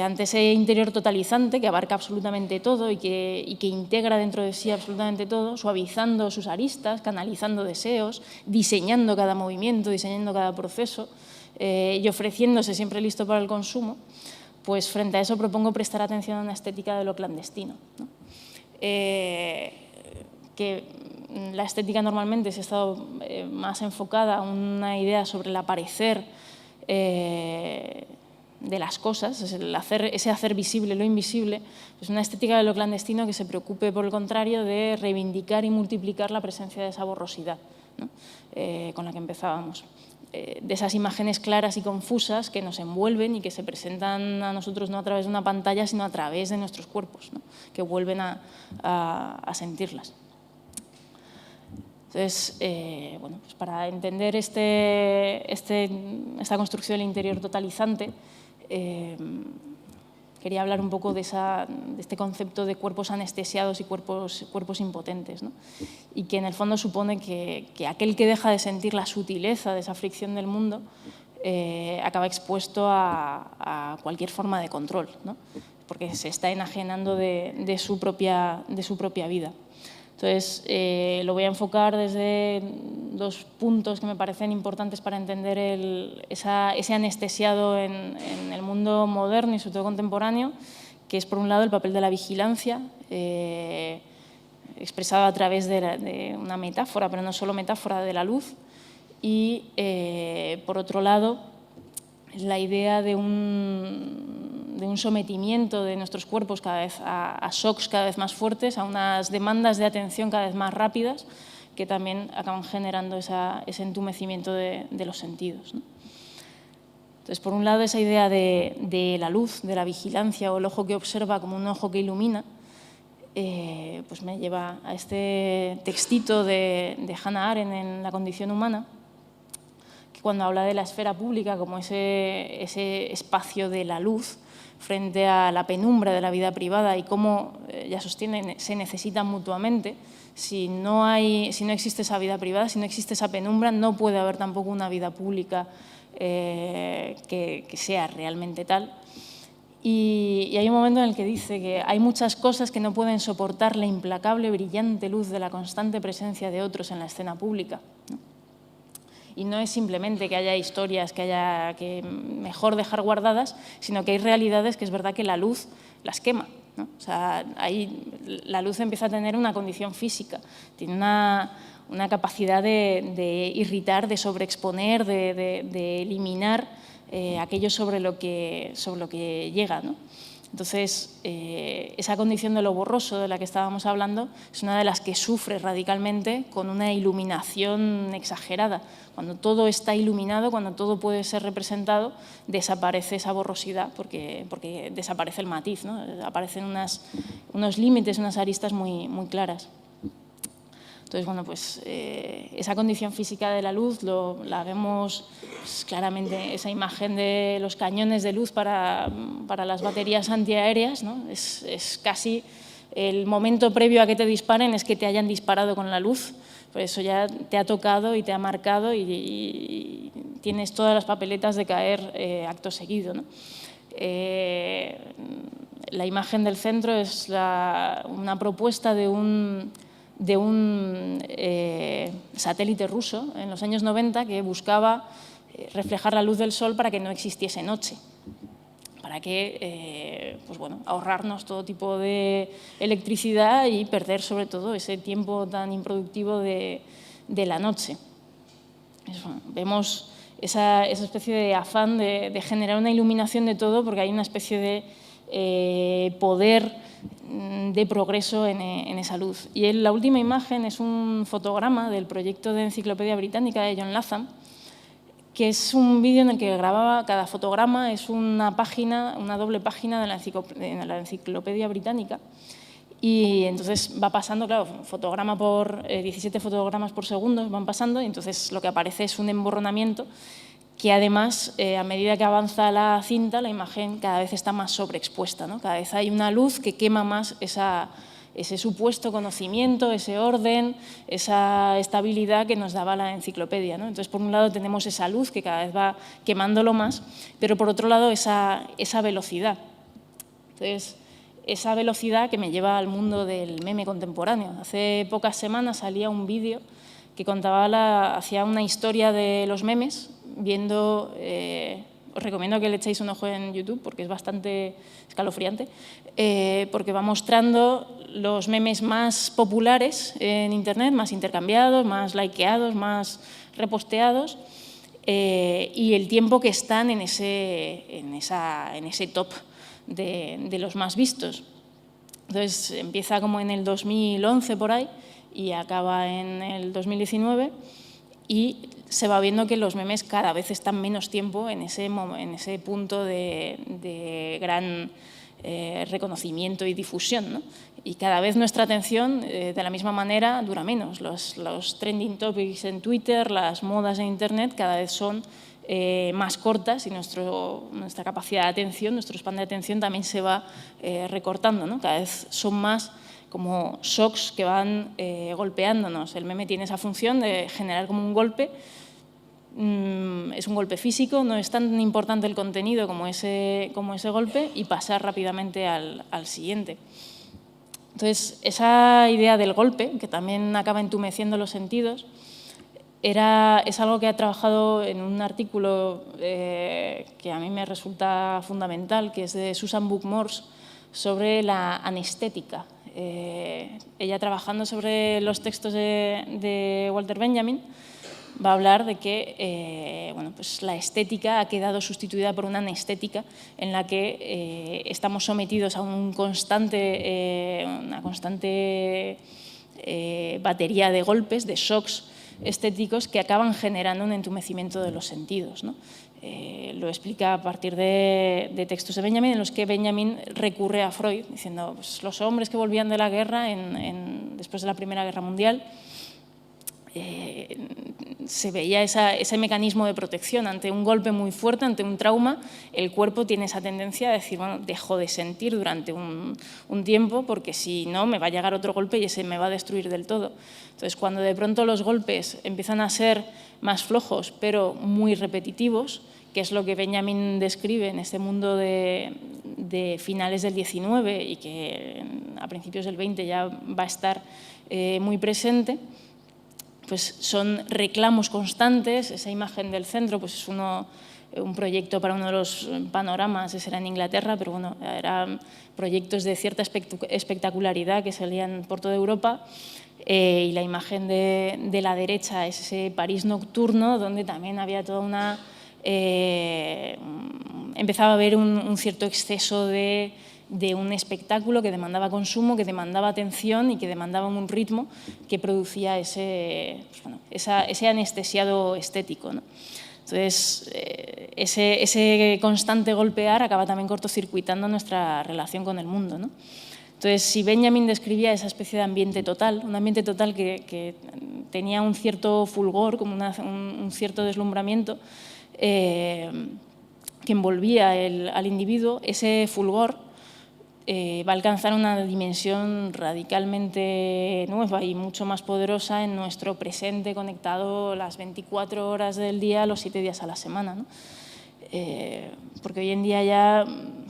ante ese interior totalizante que abarca absolutamente todo y que integra dentro de sí absolutamente todo, suavizando sus aristas, canalizando deseos, diseñando cada movimiento, diseñando cada proceso y ofreciéndose siempre listo para el consumo, pues frente a eso propongo prestar atención a una estética de lo clandestino, ¿no? Que la estética normalmente se ha estado más enfocada a una idea sobre el aparecer de las cosas, ese hacer visible lo invisible. Es una estética de lo clandestino que se preocupe, por el contrario, de reivindicar y multiplicar la presencia de esa borrosidad, ¿no? Con la que empezábamos. De esas imágenes claras y confusas que nos envuelven y que se presentan a nosotros no a través de una pantalla, sino a través de nuestros cuerpos, ¿no? Que vuelven a sentirlas. Entonces, bueno, pues para entender esta construcción del interior totalizante, quería hablar un poco de este concepto de cuerpos anestesiados y cuerpos impotentes, ¿no? Y que en el fondo supone que aquel que deja de sentir la sutileza de esa fricción del mundo acaba expuesto a cualquier forma de control, ¿no? Porque se está enajenando de su propia vida. Entonces, lo voy a enfocar desde dos puntos que me parecen importantes para entender ese anestesiado en el mundo moderno y sobre todo contemporáneo, que es, por un lado, el papel de la vigilancia, expresado a través de una metáfora, pero no solo metáfora, de la luz, y, por otro lado, la idea de un sometimiento de nuestros cuerpos cada vez a shocks cada vez más fuertes, a unas demandas de atención cada vez más rápidas, que también acaban generando ese entumecimiento de los sentidos, ¿no? Entonces, por un lado, esa idea de la luz, de la vigilancia o el ojo que observa como un ojo que ilumina, pues me lleva a este textito de Hannah Arendt en La condición humana, que cuando habla de la esfera pública como ese espacio de la luz frente a la penumbra de la vida privada y cómo, ya sostiene, se necesitan mutuamente. Si no existe esa vida privada, si no existe esa penumbra, no puede haber tampoco una vida pública que sea realmente tal. Y hay un momento en el que dice que hay muchas cosas que no pueden soportar la implacable, brillante luz de la constante presencia de otros en la escena pública, ¿no? Y no es simplemente que haya historias que mejor dejar guardadas, sino que hay realidades que es verdad que la luz las quema, ¿no? O sea, la luz empieza a tener una condición física, tiene una capacidad de irritar, de sobreexponer, de eliminar aquello sobre lo que llega, ¿no? Entonces, esa condición de lo borroso de la que estábamos hablando es una de las que sufre radicalmente con una iluminación exagerada. Cuando todo está iluminado, cuando todo puede ser representado, desaparece esa borrosidad porque desaparece el matiz, ¿no? Aparecen unos límites, unas aristas muy, muy claras. Entonces, bueno, pues esa condición física de la luz la vemos pues, claramente, esa imagen de los cañones de luz para las baterías antiaéreas, ¿no? Es casi el momento previo a que te disparen es que te hayan disparado con la luz, por eso ya te ha tocado y te ha marcado y tienes todas las papeletas de caer acto seguido, ¿no? La imagen del centro es una propuesta de un satélite ruso en los años 90 que buscaba reflejar la luz del sol para que no existiese noche, para que pues bueno, ahorrarnos todo tipo de electricidad y perder sobre todo ese tiempo tan improductivo de la noche. Eso, vemos esa especie de afán de generar una iluminación de todo, porque hay una especie de poder de progreso en esa luz. Y la última imagen es un fotograma del proyecto de Enciclopedia Británica de John Latham, que es un vídeo en el que grababa cada fotograma, es una página, una doble página de la Enciclopedia Británica. Y entonces va pasando, claro, 17 fotogramas por segundo van pasando, y entonces lo que aparece es un emborronamiento que además, a medida que avanza la cinta, la imagen cada vez está más sobreexpuesta, ¿no? Cada vez hay una luz que quema más ese supuesto conocimiento, ese orden, esa estabilidad que nos daba la enciclopedia, ¿no? Entonces, por un lado tenemos esa luz que cada vez va quemándolo más, pero por otro lado esa velocidad. Entonces, esa velocidad que me lleva al mundo del meme contemporáneo. Hace pocas semanas salía un vídeo que hacía una historia de los memes, viendo, os recomiendo que le echéis un ojo en YouTube porque es bastante escalofriante, porque va mostrando los memes más populares en Internet, más intercambiados, más likeados, más reposteados, y el tiempo que están en ese top de los más vistos. Entonces, empieza como en el 2011 por ahí y acaba en el 2019 y se va viendo que los memes cada vez están menos tiempo en ese punto de gran reconocimiento y difusión, ¿no? Y cada vez nuestra atención, de la misma manera, dura menos. Los trending topics en Twitter, las modas en Internet, cada vez son más cortas y nuestra capacidad de atención, nuestro span de atención también se va recortando, ¿no? Cada vez son más como shocks que van golpeándonos. El meme tiene esa función de generar como un golpe. Es un golpe físico, no es tan importante el contenido como ese golpe y pasar rápidamente al siguiente. Entonces, esa idea del golpe, que también acaba entumeciendo los sentidos, es algo que ha trabajado en un artículo que a mí me resulta fundamental, que es de Susan Buck-Morss, sobre la anestética. Ella, trabajando sobre los textos de Walter Benjamin, va a hablar de que pues la estética ha quedado sustituida por una anestética en la que estamos sometidos a una constante batería de golpes, de shocks estéticos que acaban generando un entumecimiento de los sentidos, ¿no? Lo explica a partir de textos de Benjamin, en los que Benjamin recurre a Freud, diciendo pues, los hombres que volvían de la guerra después de la Primera Guerra Mundial, se veía ese mecanismo de protección ante un golpe muy fuerte, ante un trauma. El cuerpo tiene esa tendencia a decir, bueno, dejo de sentir durante un tiempo porque si no me va a llegar otro golpe y ese me va a destruir del todo. Entonces, cuando de pronto los golpes empiezan a ser más flojos pero muy repetitivos, que es lo que Benjamin describe en este mundo de finales del 19 y que a principios del 20 ya va a estar muy presente, pues son reclamos constantes. Esa imagen del centro pues es un proyecto para uno de los panoramas, ese era en Inglaterra, pero bueno, eran proyectos de cierta espectacularidad que salían por toda Europa. Y la imagen de la derecha es ese París nocturno, donde también había toda una... empezaba a haber un cierto exceso de un espectáculo que demandaba consumo, que demandaba atención y que demandaba un ritmo que producía ese anestesiado estético, ¿no? Entonces, ese constante golpear acaba también cortocircuitando nuestra relación con el mundo, ¿no? Entonces, si Benjamin describía esa especie de ambiente total, un ambiente total que tenía un cierto fulgor, como un cierto deslumbramiento, que envolvía al individuo, ese fulgor va a alcanzar una dimensión radicalmente nueva y mucho más poderosa en nuestro presente conectado las 24 horas del día, los 7 días a la semana, ¿no? Porque hoy en día ya,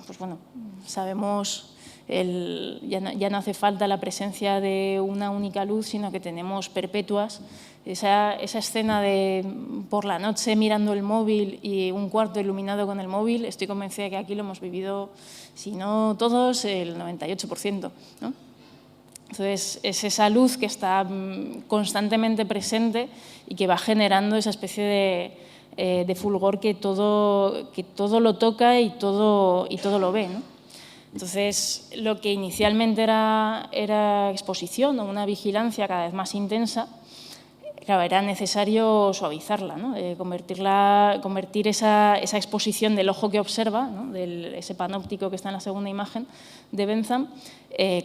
pues bueno, sabemos, ya no hace falta la presencia de una única luz, sino que tenemos perpetuas. Esa escena de por la noche mirando el móvil y un cuarto iluminado con el móvil, estoy convencida de que aquí lo hemos vivido, si no todos, el 98%, ¿no? Entonces, es esa luz que está constantemente presente y que va generando esa especie de fulgor que todo lo toca y todo lo ve, ¿no? Entonces, lo que inicialmente era exposición o una vigilancia cada vez más intensa, claro, era necesario suavizarla, ¿no? Convertir esa exposición del ojo que observa, ¿no? Ese panóptico que está en la segunda imagen de Bentham,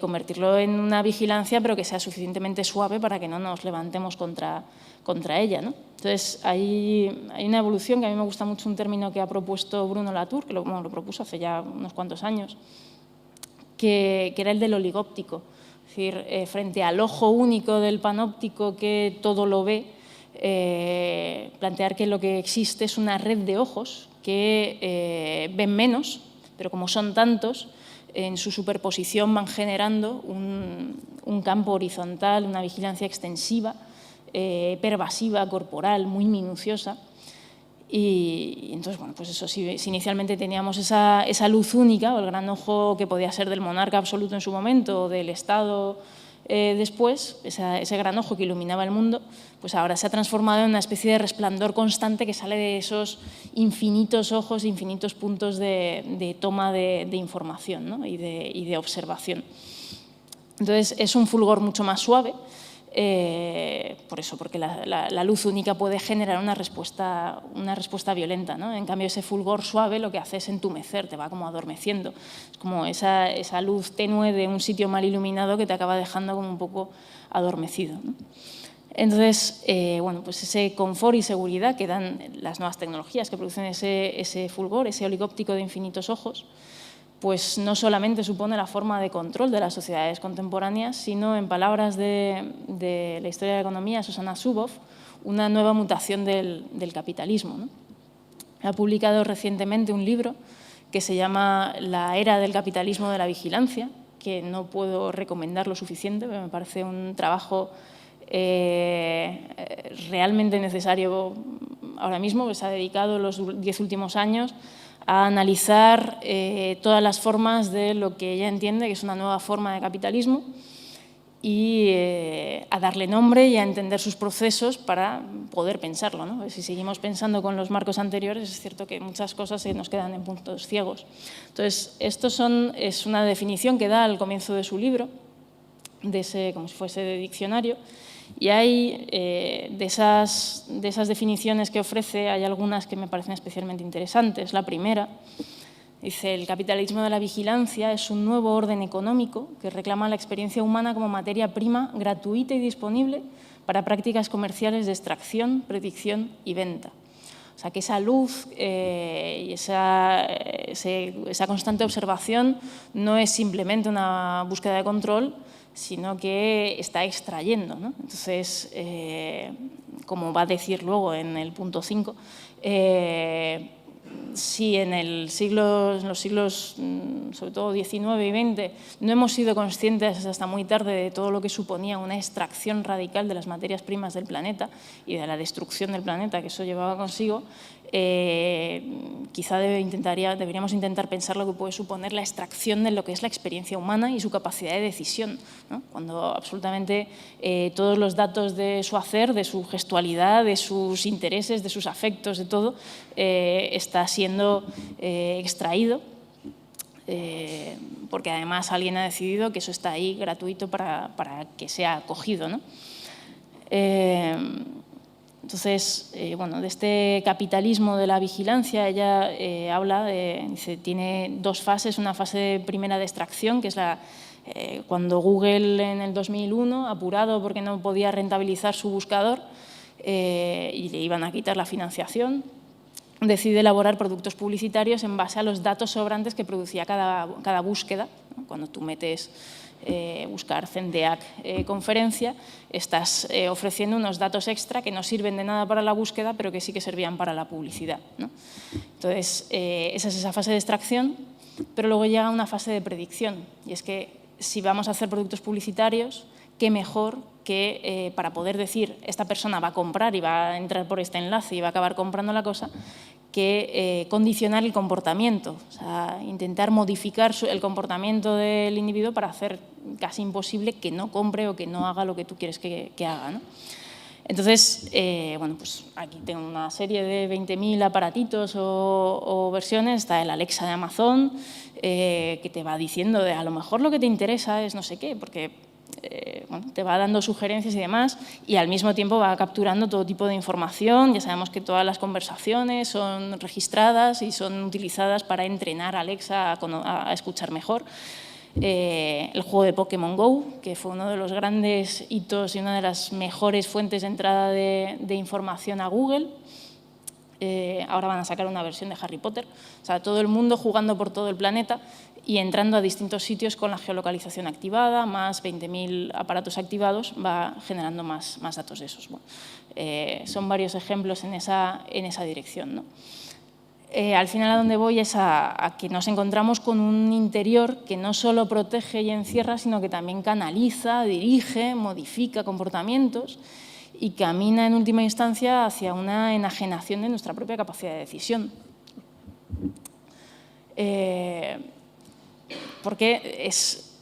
convertirlo en una vigilancia, pero que sea suficientemente suave para que no nos levantemos contra ella, ¿no? Entonces, hay una evolución que a mí me gusta mucho, un término que ha propuesto Bruno Latour, que lo propuso hace ya unos cuantos años, que era el del oligóptico. Es decir, frente al ojo único del panóptico que todo lo ve, plantear que lo que existe es una red de ojos que ven menos, pero como son tantos, en su superposición van generando un campo horizontal, una vigilancia extensiva, pervasiva, corporal, muy minuciosa. Y entonces, bueno, pues eso, si inicialmente teníamos esa luz única, o el gran ojo que podía ser del monarca absoluto en su momento, o del Estado después, ese gran ojo que iluminaba el mundo, pues ahora se ha transformado en una especie de resplandor constante que sale de esos infinitos ojos, infinitos puntos de toma de información, ¿no? y de observación. Entonces, es un fulgor mucho más suave. Por eso, porque la luz única puede generar una respuesta violenta, ¿no? En cambio, ese fulgor suave lo que hace es entumecer, te va como adormeciendo. Es como esa luz tenue de un sitio mal iluminado que te acaba dejando como un poco adormecido, ¿no? Entonces, bueno, pues ese confort y seguridad que dan las nuevas tecnologías que producen ese fulgor, ese oligóptico de infinitos ojos, pues no solamente supone la forma de control de las sociedades contemporáneas, sino, en palabras de la historia de la economía, Shoshana Zuboff, una nueva mutación del capitalismo, ¿no? Ha publicado recientemente un libro que se llama La era del capitalismo de la vigilancia, que no puedo recomendar lo suficiente, pero me parece un trabajo realmente necesario ahora mismo, que se ha dedicado los 10 últimos años a analizar todas las formas de lo que ella entiende que es una nueva forma de capitalismo y a darle nombre y a entender sus procesos para poder pensarlo, ¿no? Si seguimos pensando con los marcos anteriores, es cierto que muchas cosas se nos quedan en puntos ciegos. Entonces, es una definición que da al comienzo de su libro, como si fuese de diccionario, y hay de esas definiciones que ofrece, hay algunas que me parecen especialmente interesantes. La primera dice: el capitalismo de la vigilancia es un nuevo orden económico que reclama la experiencia humana como materia prima gratuita y disponible para prácticas comerciales de extracción, predicción y venta. O sea, que esa luz y esa constante observación no es simplemente una búsqueda de control, sino que está extrayendo, ¿no? Entonces, como va a decir luego en el punto 5, si en los siglos, sobre todo XIX y XX, no hemos sido conscientes hasta muy tarde de todo lo que suponía una extracción radical de las materias primas del planeta y de la destrucción del planeta que eso llevaba consigo, quizá deberíamos intentar pensar lo que puede suponer la extracción de lo que es la experiencia humana y su capacidad de decisión, ¿no? Cuando absolutamente todos los datos de su hacer, de su gestualidad, de sus intereses, de sus afectos, de todo, está siendo extraído, porque además alguien ha decidido que eso está ahí gratuito para que sea acogido, ¿no? Entonces, bueno, de este capitalismo de la vigilancia, ella habla dice, tiene dos fases. Una fase primera de extracción, que es cuando Google en el 2001, apurado porque no podía rentabilizar su buscador y le iban a quitar la financiación, decide elaborar productos publicitarios en base a los datos sobrantes que producía cada búsqueda, ¿no? Cuando tú metes buscar Zendeac conferencia, estás ofreciendo unos datos extra que no sirven de nada para la búsqueda, pero que sí que servían para la publicidad, ¿no? Entonces, esa es esa fase de extracción, pero luego llega una fase de predicción, y es que si vamos a hacer productos publicitarios, qué mejor que para poder decir esta persona va a comprar y va a entrar por este enlace y va a acabar comprando la cosa, que condicionar el comportamiento, o sea, intentar modificar el comportamiento del individuo para hacer casi imposible que no compre o que no haga lo que tú quieres que haga, ¿no? Entonces, bueno, pues aquí tengo una serie de 20.000 aparatitos o versiones. Está el Alexa de Amazon, que te va diciendo a lo mejor lo que te interesa es no sé qué, porque bueno, te va dando sugerencias y demás, y al mismo tiempo va capturando todo tipo de información. Ya sabemos que todas las conversaciones son registradas y son utilizadas para entrenar a Alexa a escuchar mejor. El juego de Pokémon Go, que fue uno de los grandes hitos y una de las mejores fuentes de entrada de información a Google. Ahora van a sacar una versión de Harry Potter. O sea, todo el mundo jugando por todo el planeta y entrando a distintos sitios con la geolocalización activada, más 20.000 aparatos activados, va generando más datos de esos. Bueno, son varios ejemplos en esa dirección, ¿no? Al final a donde voy es a que nos encontramos con un interior que no solo protege y encierra, sino que también canaliza, dirige, modifica comportamientos y camina en última instancia hacia una enajenación de nuestra propia capacidad de decisión. Porque es…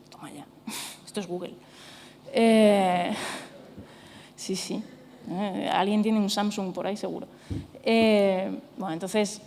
Toma ya, esto es Google. Sí, sí. Alguien tiene un Samsung por ahí, seguro. Bueno, entonces,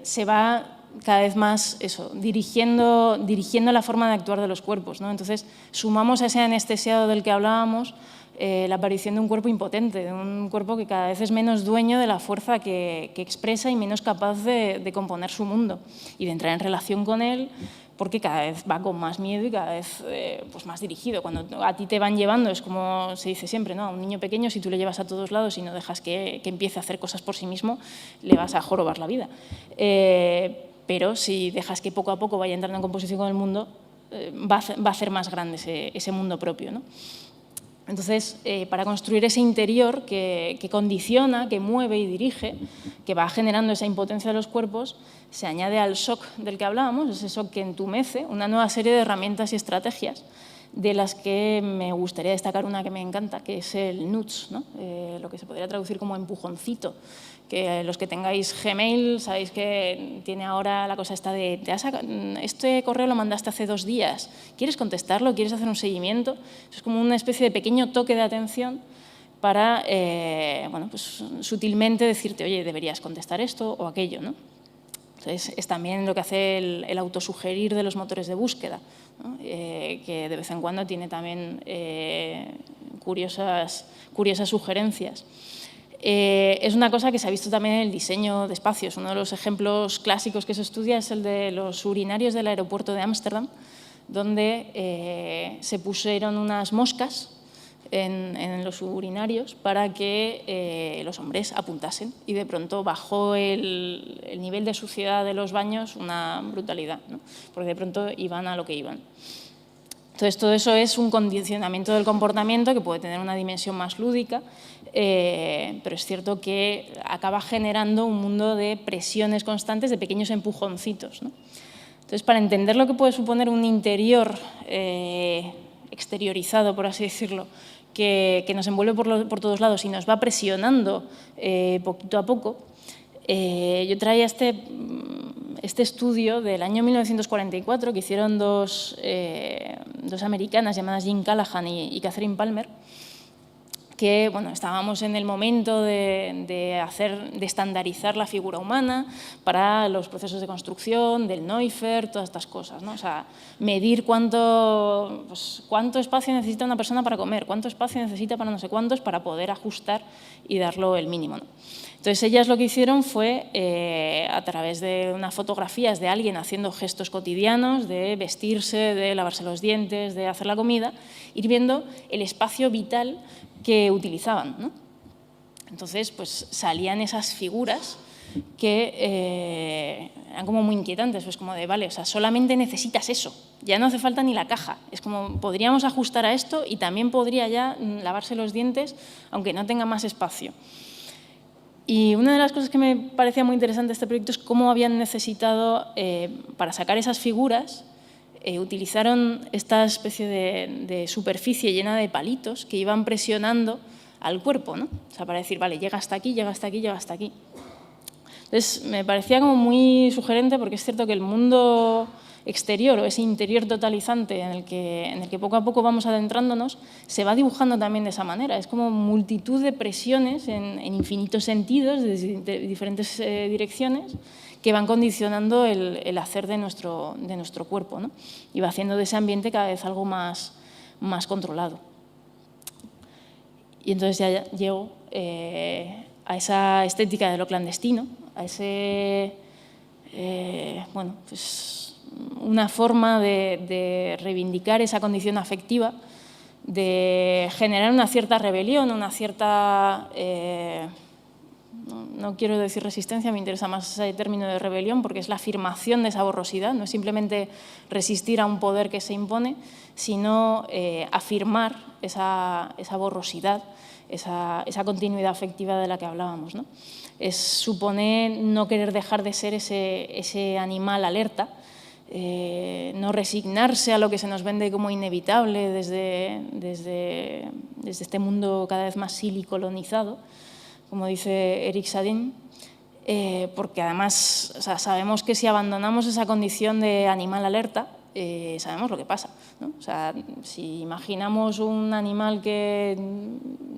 se va cada vez más eso, dirigiendo la forma de actuar de los cuerpos, ¿no? Entonces, sumamos a ese anestesiado del que hablábamos la aparición de un cuerpo impotente, de un cuerpo que cada vez es menos dueño de la fuerza que expresa y menos capaz de componer su mundo y de entrar en relación con él, porque cada vez va con más miedo y cada vez pues más dirigido. Cuando a ti te van llevando, es como se dice siempre, ¿no? A un niño pequeño, si tú le llevas a todos lados y no dejas que empiece a hacer cosas por sí mismo, le vas a jorobar la vida. Pero si dejas que poco a poco vaya entrando en composición con el mundo, va a hacer más grande ese mundo propio, ¿no? Entonces, para construir ese interior que condiciona, que mueve y dirige, que va generando esa impotencia de los cuerpos, se añade al shock del que hablábamos, ese shock que entumece, una nueva serie de herramientas y estrategias, de las que me gustaría destacar una que me encanta, que es el nudge, ¿no? Lo que se podría traducir como empujoncito, que los que tengáis Gmail sabéis que tiene ahora la cosa esta de este correo lo mandaste hace 2 días, ¿quieres contestarlo? ¿Quieres hacer un seguimiento? Es como una especie de pequeño toque de atención para bueno, pues, sutilmente decirte, oye, deberías contestar esto o aquello, ¿no? Entonces, es también lo que hace el autosugerir de los motores de búsqueda, ¿no? Que de vez en cuando tiene también curiosas sugerencias. Es una cosa que se ha visto también en el diseño de espacios. Uno de los ejemplos clásicos que se estudia es el de los urinarios del aeropuerto de Ámsterdam, donde se pusieron unas moscas en los urinarios para que los hombres apuntasen, y de pronto bajó el nivel de suciedad de los baños una brutalidad, ¿no? Porque de pronto iban a lo que iban. Entonces, todo eso es un condicionamiento del comportamiento que puede tener una dimensión más lúdica, pero es cierto que acaba generando un mundo de presiones constantes, de pequeños empujoncitos, ¿no? Entonces, para entender lo que puede suponer un interior exteriorizado, por así decirlo, que nos envuelve por todos lados y nos va presionando poquito a poco, yo traía este estudio del año 1944 que hicieron dos americanas llamadas Jean Callahan y Catherine Palmer, que bueno, estábamos en el momento de estandarizar la figura humana para los procesos de construcción, del Neufert, todas estas cosas, ¿no? O sea, medir cuánto espacio necesita una persona para comer, cuánto espacio necesita para no sé cuántos, para poder ajustar y darlo el mínimo, ¿no? Entonces, ellas lo que hicieron fue, a través de unas fotografías de alguien haciendo gestos cotidianos, de vestirse, de lavarse los dientes, de hacer la comida, ir viendo el espacio vital que utilizaban, ¿no? Entonces, pues salían esas figuras que eran como muy inquietantes, pues como de, vale, o sea, solamente necesitas eso, ya no hace falta ni la caja, es como, podríamos ajustar a esto y también podría ya lavarse los dientes, aunque no tenga más espacio. Y una de las cosas que me parecía muy interesante de este proyecto es cómo habían necesitado, para sacar esas figuras, utilizaron esta especie de superficie llena de palitos que iban presionando al cuerpo, ¿no? O sea, para decir, vale, llega hasta aquí, llega hasta aquí, llega hasta aquí. Entonces, me parecía como muy sugerente porque es cierto que el mundo exterior o ese interior totalizante en el que poco a poco vamos adentrándonos se va dibujando también de esa manera. Es como multitud de presiones en infinitos sentidos, de diferentes direcciones, que van condicionando el hacer de nuestro cuerpo, ¿no? Y va haciendo de ese ambiente cada vez algo más controlado. Y entonces ya llego a esa estética de lo clandestino, a ese, bueno, pues una forma de reivindicar esa condición afectiva, de generar una cierta rebelión, una cierta, no quiero decir resistencia, me interesa más ese término de rebelión porque es la afirmación de esa borrosidad, no es simplemente resistir a un poder que se impone, sino afirmar esa borrosidad, esa continuidad afectiva de la que hablábamos, ¿no? Supone no querer dejar de ser ese animal alerta, no resignarse a lo que se nos vende como inevitable desde este mundo cada vez más silicolonizado, como dice Eric Sadin, porque además, o sea, sabemos que si abandonamos esa condición de animal alerta, sabemos lo que pasa, ¿no? O sea, si imaginamos un animal que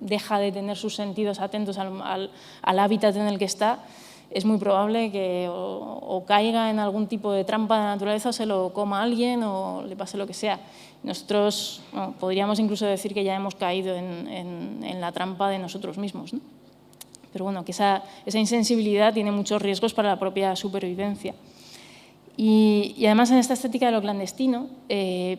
deja de tener sus sentidos atentos al hábitat en el que está, es muy probable que o caiga en algún tipo de trampa de la naturaleza, o se lo coma a alguien o le pase lo que sea. Nosotros, bueno, podríamos incluso decir que ya hemos caído en la trampa de nosotros mismos, ¿no? Pero bueno, que esa insensibilidad tiene muchos riesgos para la propia supervivencia. Y además en esta estética de lo clandestino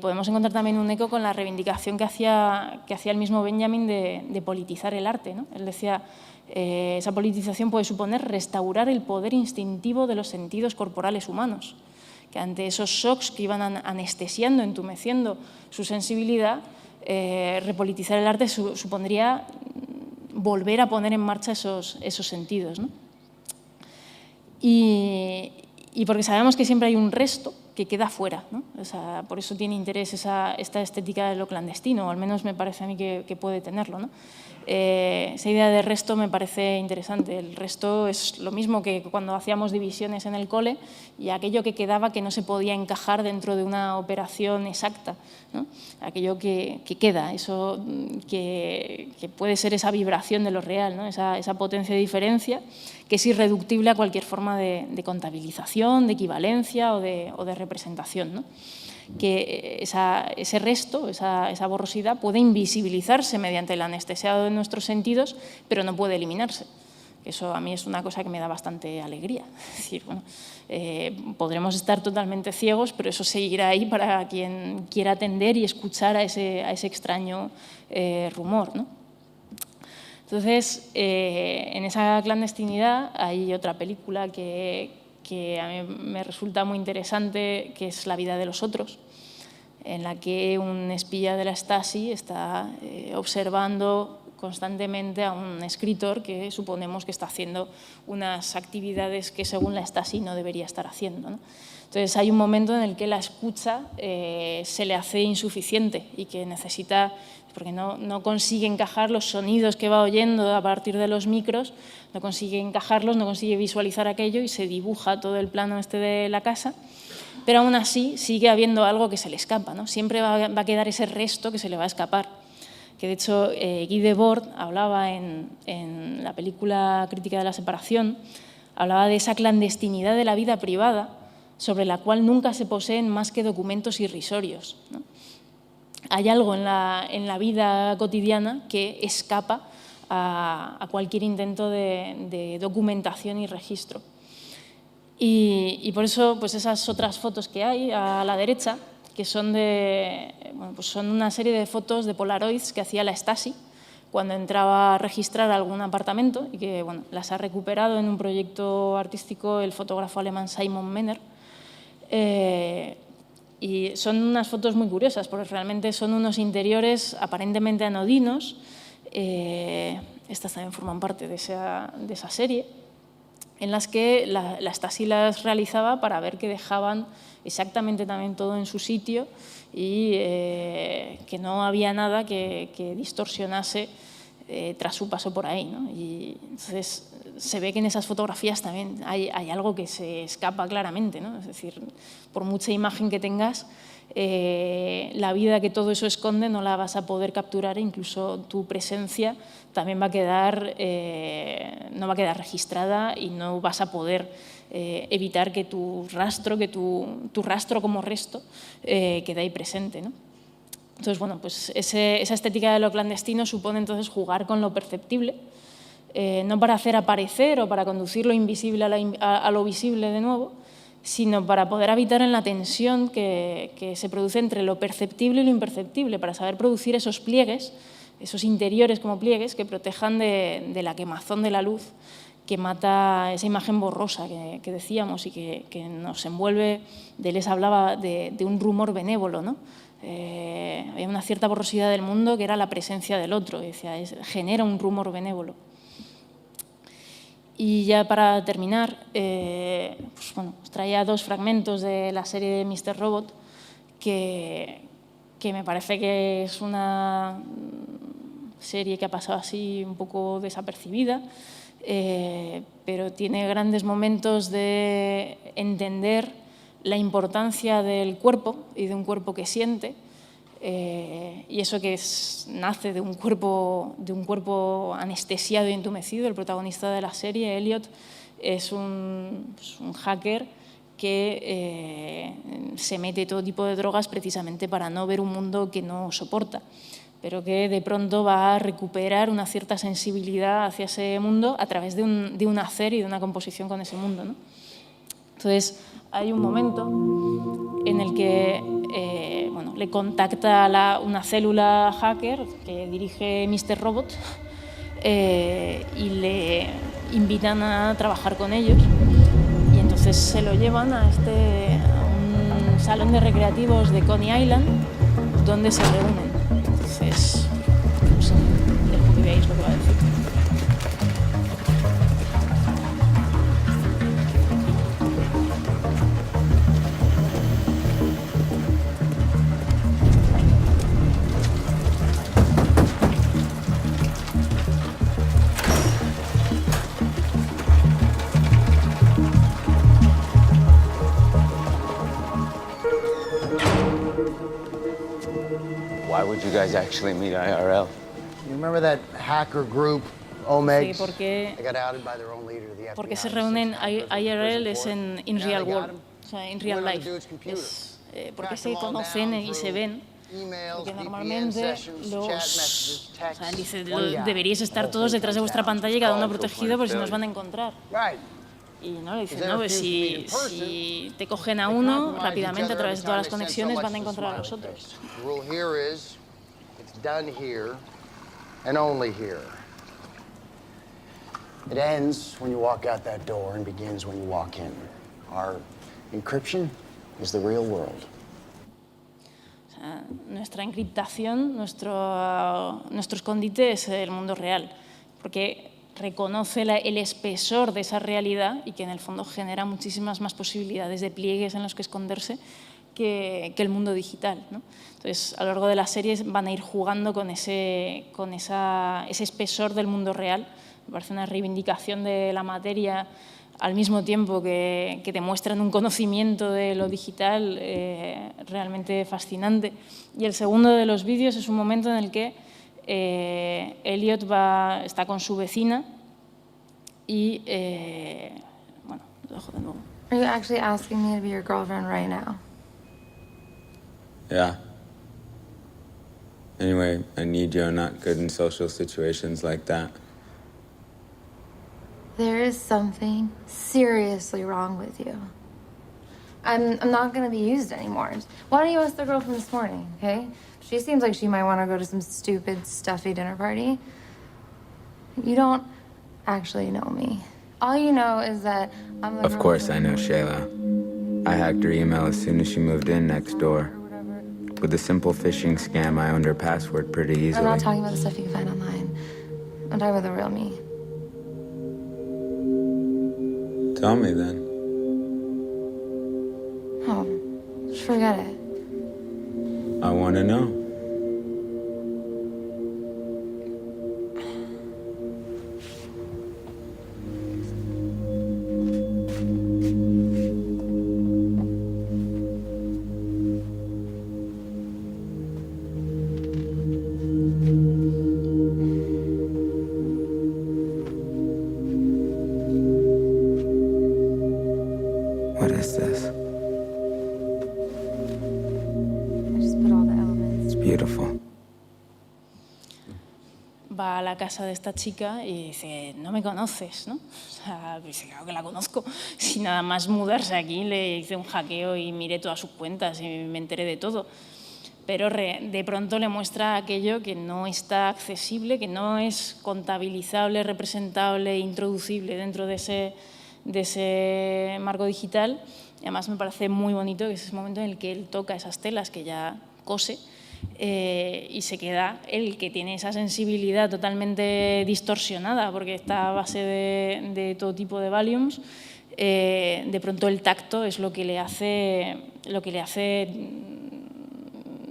podemos encontrar también un eco con la reivindicación que hacía el mismo Benjamin de politizar el arte, ¿no? Él decía, esa politización puede suponer restaurar el poder instintivo de los sentidos corporales humanos, que ante esos shocks que iban anestesiando, entumeciendo su sensibilidad, repolitizar el arte supondría volver a poner en marcha esos sentidos, ¿no? Y porque sabemos que siempre hay un resto que queda fuera, ¿no? O sea, por eso tiene interés esta estética de lo clandestino, o al menos me parece a mí que puede tenerlo, ¿no? Esa idea de resto me parece interesante. El resto es lo mismo que cuando hacíamos divisiones en el cole y aquello que quedaba que no se podía encajar dentro de una operación exacta, ¿no? Aquello que queda, eso que puede ser esa vibración de lo real, ¿no? Esa potencia de diferencia que es irreductible a cualquier forma de contabilización, de equivalencia o de representación, ¿no? Que ese resto, esa borrosidad, puede invisibilizarse mediante el anestesiado de nuestros sentidos, pero no puede eliminarse. Eso a mí es una cosa que me da bastante alegría. Es decir, bueno, podremos estar totalmente ciegos, pero eso seguirá ahí para quien quiera atender y escuchar a ese extraño rumor, ¿no? Entonces, en esa clandestinidad hay otra película que a mí me resulta muy interesante, que es La vida de los otros, en la que un espía de la Stasi está observando constantemente a un escritor que suponemos que está haciendo unas actividades que según la Stasi no debería estar haciendo, ¿no? Entonces hay un momento en el que la escucha se le hace insuficiente y que necesita, porque no consigue encajar los sonidos que va oyendo a partir de los micros, no consigue encajarlos, no consigue visualizar aquello y se dibuja todo el plano este de la casa, pero aún así sigue habiendo algo que se le escapa, ¿no? Siempre va a quedar ese resto que se le va a escapar. Que de hecho Guy Debord hablaba en la película Crítica de la separación, hablaba de esa clandestinidad de la vida privada sobre la cual nunca se poseen más que documentos irrisorios, ¿no? Hay algo en la vida cotidiana que escapa a cualquier intento de documentación y registro. Y por eso, pues esas otras fotos que hay a la derecha, que son, pues son una serie de fotos de Polaroids que hacía la Stasi cuando entraba a registrar algún apartamento y que bueno, las ha recuperado en un proyecto artístico el fotógrafo alemán Simon Menner. Y son unas fotos muy curiosas porque realmente son unos interiores aparentemente anodinos. Estas también forman parte de esa serie, en las que la Stasi las realizaba para ver que dejaban exactamente también todo en su sitio y que no había nada que distorsionase tras su paso por ahí, ¿no? Y entonces se ve que en esas fotografías también hay algo que se escapa claramente, ¿no? Es decir, por mucha imagen que tengas, la vida que todo eso esconde no la vas a poder capturar, e incluso tu presencia también va a quedar, no va a quedar registrada y no vas a poder evitar que tu rastro como resto quede ahí presente, ¿no? Entonces, bueno, pues esa estética de lo clandestino supone entonces jugar con lo perceptible, no para hacer aparecer o para conducir lo invisible a lo visible de nuevo, sino para poder habitar en la tensión que se produce entre lo perceptible y lo imperceptible, para saber producir esos pliegues, esos interiores como pliegues que protejan de la quemazón de la luz que mata esa imagen borrosa que decíamos y que nos envuelve. Les hablaba de un rumor benévolo, ¿no? Había una cierta borrosidad del mundo que era la presencia del otro, decía, genera un rumor benévolo. Y ya para terminar, pues bueno, os traía 2 fragmentos de la serie de Mr. Robot que me parece que es una serie que ha pasado así un poco desapercibida, pero tiene grandes momentos de entender la importancia del cuerpo y de un cuerpo que siente, y eso que nace de un cuerpo anestesiado y entumecido. El protagonista de la serie, Elliot, es un hacker que se mete todo tipo de drogas precisamente para no ver un mundo que no soporta, pero que de pronto va a recuperar una cierta sensibilidad hacia ese mundo a través de un hacer y de una composición con ese mundo, ¿no? Entonces, hay un momento en el que bueno, le contacta una célula hacker que dirige Mr. Robot y le invitan a trabajar con ellos, y entonces se lo llevan a un salón de recreativos de Coney Island donde se reúnen. Entonces, pues, dejo que veáis lo que va a decir.
Why would you guys actually meet IRL?
You remember that hacker group, Omegs?
Sí, porque
They got outed by their own leader, the FBI.
Porque se reúnen, IRL es in real world, o sea, in real life. Porque se conocen y se ven, porque normalmente deberíais estar todos detrás de vuestra pantalla y cada uno protegido, porque si no os van a encontrar. Y no, le dicen, no, pues si te cogen a uno, rápidamente a través de todas las conexiones van a encontrar a los otros.
The rule here is, it's done here and only here. It ends when you walk out that door and begins when you walk in. Our encryption is the real world.
O sea, nuestra encriptación, nuestro escondite es el mundo real, porque reconoce el espesor de esa realidad y que en el fondo genera muchísimas más posibilidades de pliegues en los que esconderse que el mundo digital, ¿no? Entonces, a lo largo de las series van a ir jugando con ese espesor del mundo real. Me parece una reivindicación de la materia al mismo tiempo que te muestran un conocimiento de lo digital realmente fascinante. Y el segundo de los vídeos es un momento en el que Elliot está con su vecina y, bueno, lo dejo de nuevo.
Are you actually asking me to be your girlfriend right now?
Yeah. Anyway, I need you. I'm not good in social situations like that.
There is something seriously wrong with you. I'm not going to be used anymore. Why don't you ask the girl from this morning, okay? She seems like she might want to go to some stupid, stuffy dinner party. You don't actually know me. All you know is that I'm the
Of
girl
course
who-
I know Shayla. I hacked her email as soon as she moved in next door.
or whatever.
With a simple phishing scam, I owned her password pretty
I'm
easily.
not talking about the stuff you can find online. I'm talking about the real me.
Tell me then.
Oh, just forget it.
I want to know. What is this?
I just put all the elements.
It's beautiful.
Va a la casa de esta chica y dice, no me conoces, ¿no? O sea, dice, claro que la conozco. Si nada más mudarse aquí le hice un hackeo y miré todas sus cuentas y me enteré de todo. Pero de pronto le muestra aquello que no está accesible, que no es contabilizable, representable, introducible dentro de ese marco digital. Y además me parece muy bonito que es ese momento en el que él toca esas telas que ya cose y se queda él, que tiene esa sensibilidad totalmente distorsionada porque está a base de todo tipo de Valiums. De pronto el tacto es lo que le hace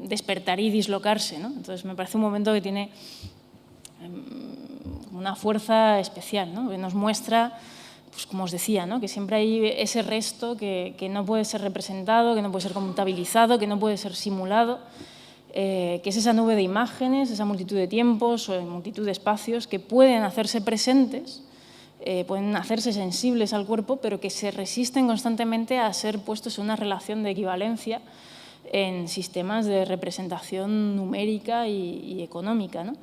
despertar y dislocarse, ¿no? Entonces me parece un momento que tiene una fuerza especial, ¿no? Que nos muestra, pues como os decía, ¿no? Que siempre hay ese resto que no puede ser representado, que no puede ser contabilizado, que no puede ser simulado, que es esa nube de imágenes, esa multitud de tiempos o multitud de espacios que pueden hacerse presentes, pueden hacerse sensibles al cuerpo, pero que se resisten constantemente a ser puestos en una relación de equivalencia en sistemas de representación numérica y económica, ¿no?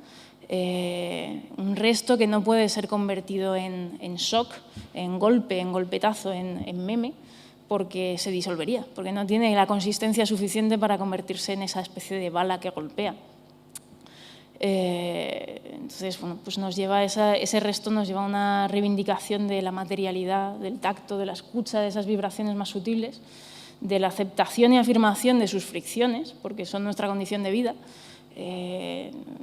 Un resto que no puede ser convertido en shock, en golpe, en golpetazo, en meme, porque se disolvería, porque no tiene la consistencia suficiente para convertirse en esa especie de bala que golpea. Entonces, bueno, pues ese resto nos lleva a una reivindicación de la materialidad, del tacto, de la escucha, de esas vibraciones más sutiles, de la aceptación y afirmación de sus fricciones, porque son nuestra condición de vida.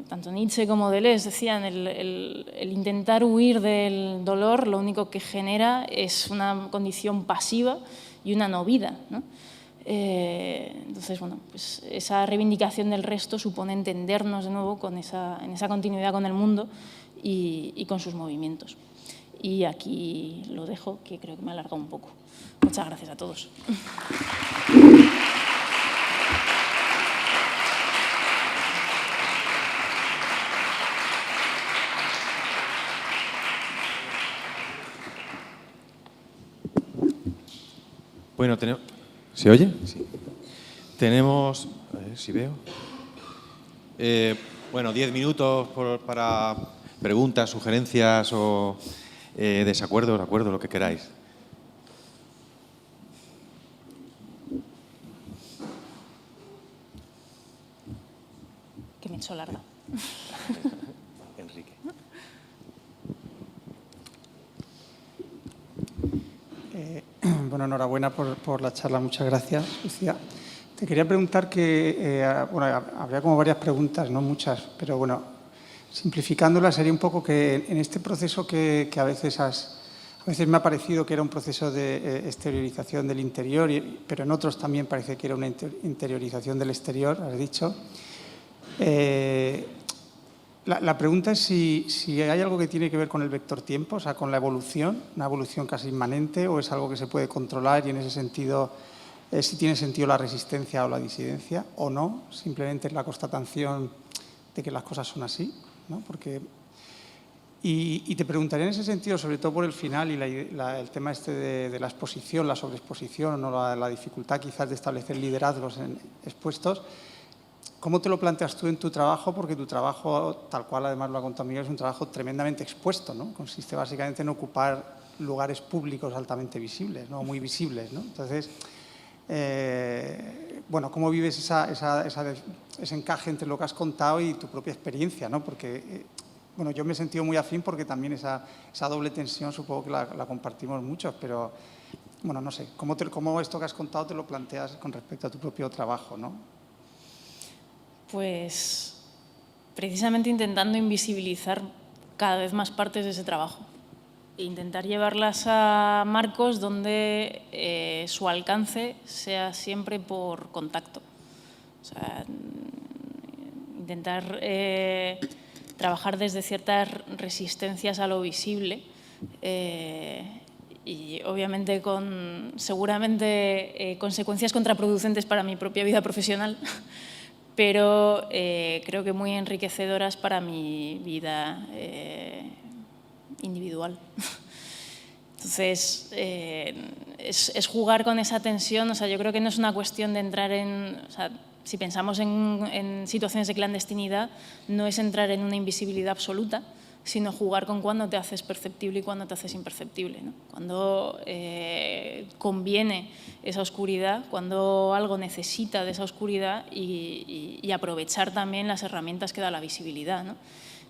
Tanto Nietzsche como Deleuze decían, el intentar huir del dolor lo único que genera es una condición pasiva y una no vida, ¿no? Entonces, bueno, pues esa reivindicación del resto supone entendernos de nuevo en esa continuidad con el mundo y con sus movimientos. Y aquí lo dejo, que creo que me he alargado un poco. Muchas gracias a todos.
Bueno, ¿se oye? Sí. Tenemos, a ver si veo. Bueno, 10 minutos para preguntas, sugerencias o desacuerdos, acuerdos, lo que queráis.
Que me he hecho larga.
Enrique.
Bueno, enhorabuena por la charla. Muchas gracias, Lucía. Te quería preguntar habría como varias preguntas, no muchas, pero bueno, simplificándolas sería un poco que en este proceso que a veces me ha parecido que era un proceso de exteriorización del interior, pero en otros también parece que era una interiorización del exterior, has dicho. La pregunta es si hay algo que tiene que ver con el vector tiempo, o sea, con la evolución, una evolución casi inmanente, o es algo que se puede controlar y en ese sentido, si tiene sentido la resistencia o la disidencia, o no, simplemente es la constatación de que las cosas son así, ¿no? Y te preguntaría en ese sentido, sobre todo por el final y el tema este de la exposición, la sobreexposición o la dificultad quizás de establecer liderazgos expuestos. ¿Cómo te lo planteas tú en tu trabajo? Porque tu trabajo, tal cual además lo ha contado Miguel, es un trabajo tremendamente expuesto, ¿no? Consiste básicamente en ocupar lugares públicos altamente visibles, ¿no? Muy visibles, ¿no? Entonces, bueno, ¿cómo vives ese encaje entre lo que has contado y tu propia experiencia, ¿no? Porque bueno, yo me he sentido muy afín porque también esa doble tensión supongo que la compartimos muchos, pero, bueno, no sé, ¿cómo esto que has contado te lo planteas con respecto a tu propio trabajo, ¿no?
Pues precisamente intentando invisibilizar cada vez más partes de ese trabajo e intentar llevarlas a marcos donde su alcance sea siempre por contacto. O sea, intentar trabajar desde ciertas resistencias a lo visible y obviamente con seguramente consecuencias contraproducentes para mi propia vida profesional, pero creo que muy enriquecedoras para mi vida individual. Entonces, es jugar con esa tensión. O sea, yo creo que no es una cuestión de entrar en… O sea, si pensamos en situaciones de clandestinidad, no es entrar en una invisibilidad absoluta, sino jugar con cuándo te haces perceptible y cuándo te haces imperceptible, ¿no? Cuando conviene esa oscuridad, cuando algo necesita de esa oscuridad y aprovechar también las herramientas que da la visibilidad, ¿no?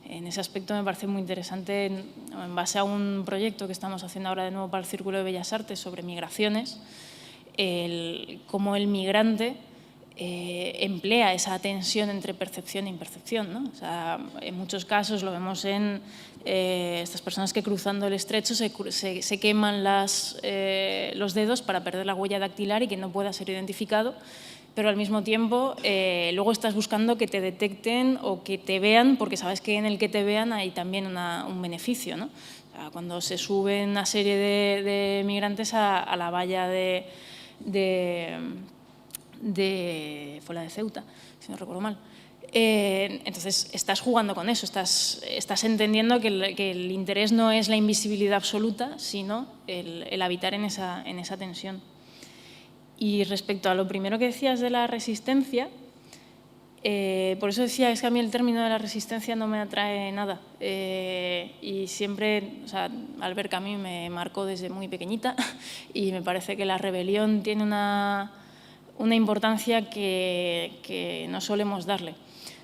En ese aspecto me parece muy interesante, en base a un proyecto que estamos haciendo ahora de nuevo para el Círculo de Bellas Artes sobre migraciones, cómo el migrante emplea esa tensión entre percepción e impercepción, ¿no? O sea, en muchos casos lo vemos en estas personas que cruzando el estrecho se queman los dedos para perder la huella dactilar y que no pueda ser identificado, pero al mismo tiempo luego estás buscando que te detecten o que te vean, porque sabes que en el que te vean hay también un beneficio, ¿no? O sea, cuando se suben una serie de migrantes a la valla fue la de Ceuta, si no recuerdo mal. Entonces, estás jugando con eso, estás entendiendo que el interés no es la invisibilidad absoluta, sino el habitar en esa tensión. Y respecto a lo primero que decías de la resistencia, por eso decía, es que a mí el término de la resistencia no me atrae nada. Y siempre, o sea, Albert Camus me marcó desde muy pequeñita y me parece que la rebelión tiene una importancia que no solemos darle.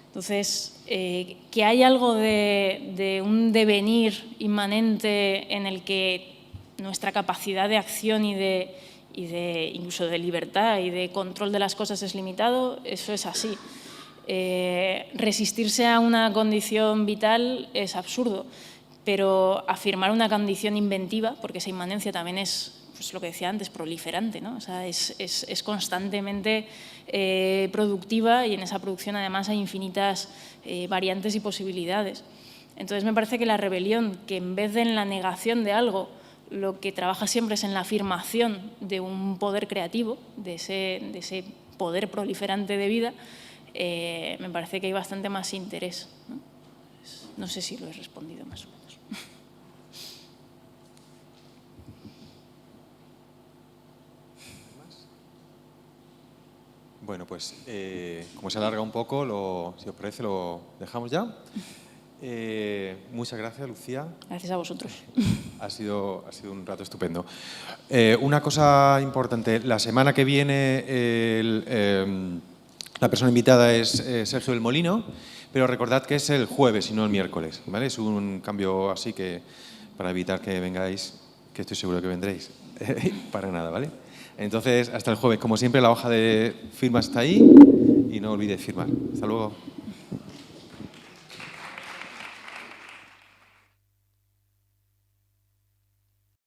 Entonces, que hay algo de un devenir inmanente en el que nuestra capacidad de acción y incluso de libertad y de control de las cosas es limitado, eso es así. Resistirse a una condición vital es absurdo, pero afirmar una condición inventiva, porque esa inmanencia también es, pues lo que decía antes, proliferante, ¿no? O sea, es constantemente productiva y en esa producción además hay infinitas variantes y posibilidades. Entonces me parece que la rebelión, que en vez de en la negación de algo, lo que trabaja siempre es en la afirmación de un poder creativo, de ese poder proliferante de vida, me parece que hay bastante más interés, ¿no? No sé si lo he respondido más o menos.
Bueno, pues como se alarga un poco, si os parece, lo dejamos ya. Muchas gracias, Lucía.
Gracias a vosotros.
Ha sido un rato estupendo. Una cosa importante, la semana que viene la persona invitada es Sergio del Molino, pero recordad que es el jueves y no el miércoles, ¿vale? Es un cambio así que para evitar que vengáis, que estoy seguro que vendréis, para nada, ¿vale? Entonces, hasta el jueves. Como siempre, la hoja de firmas está ahí y no olvidéis firmar. Hasta luego.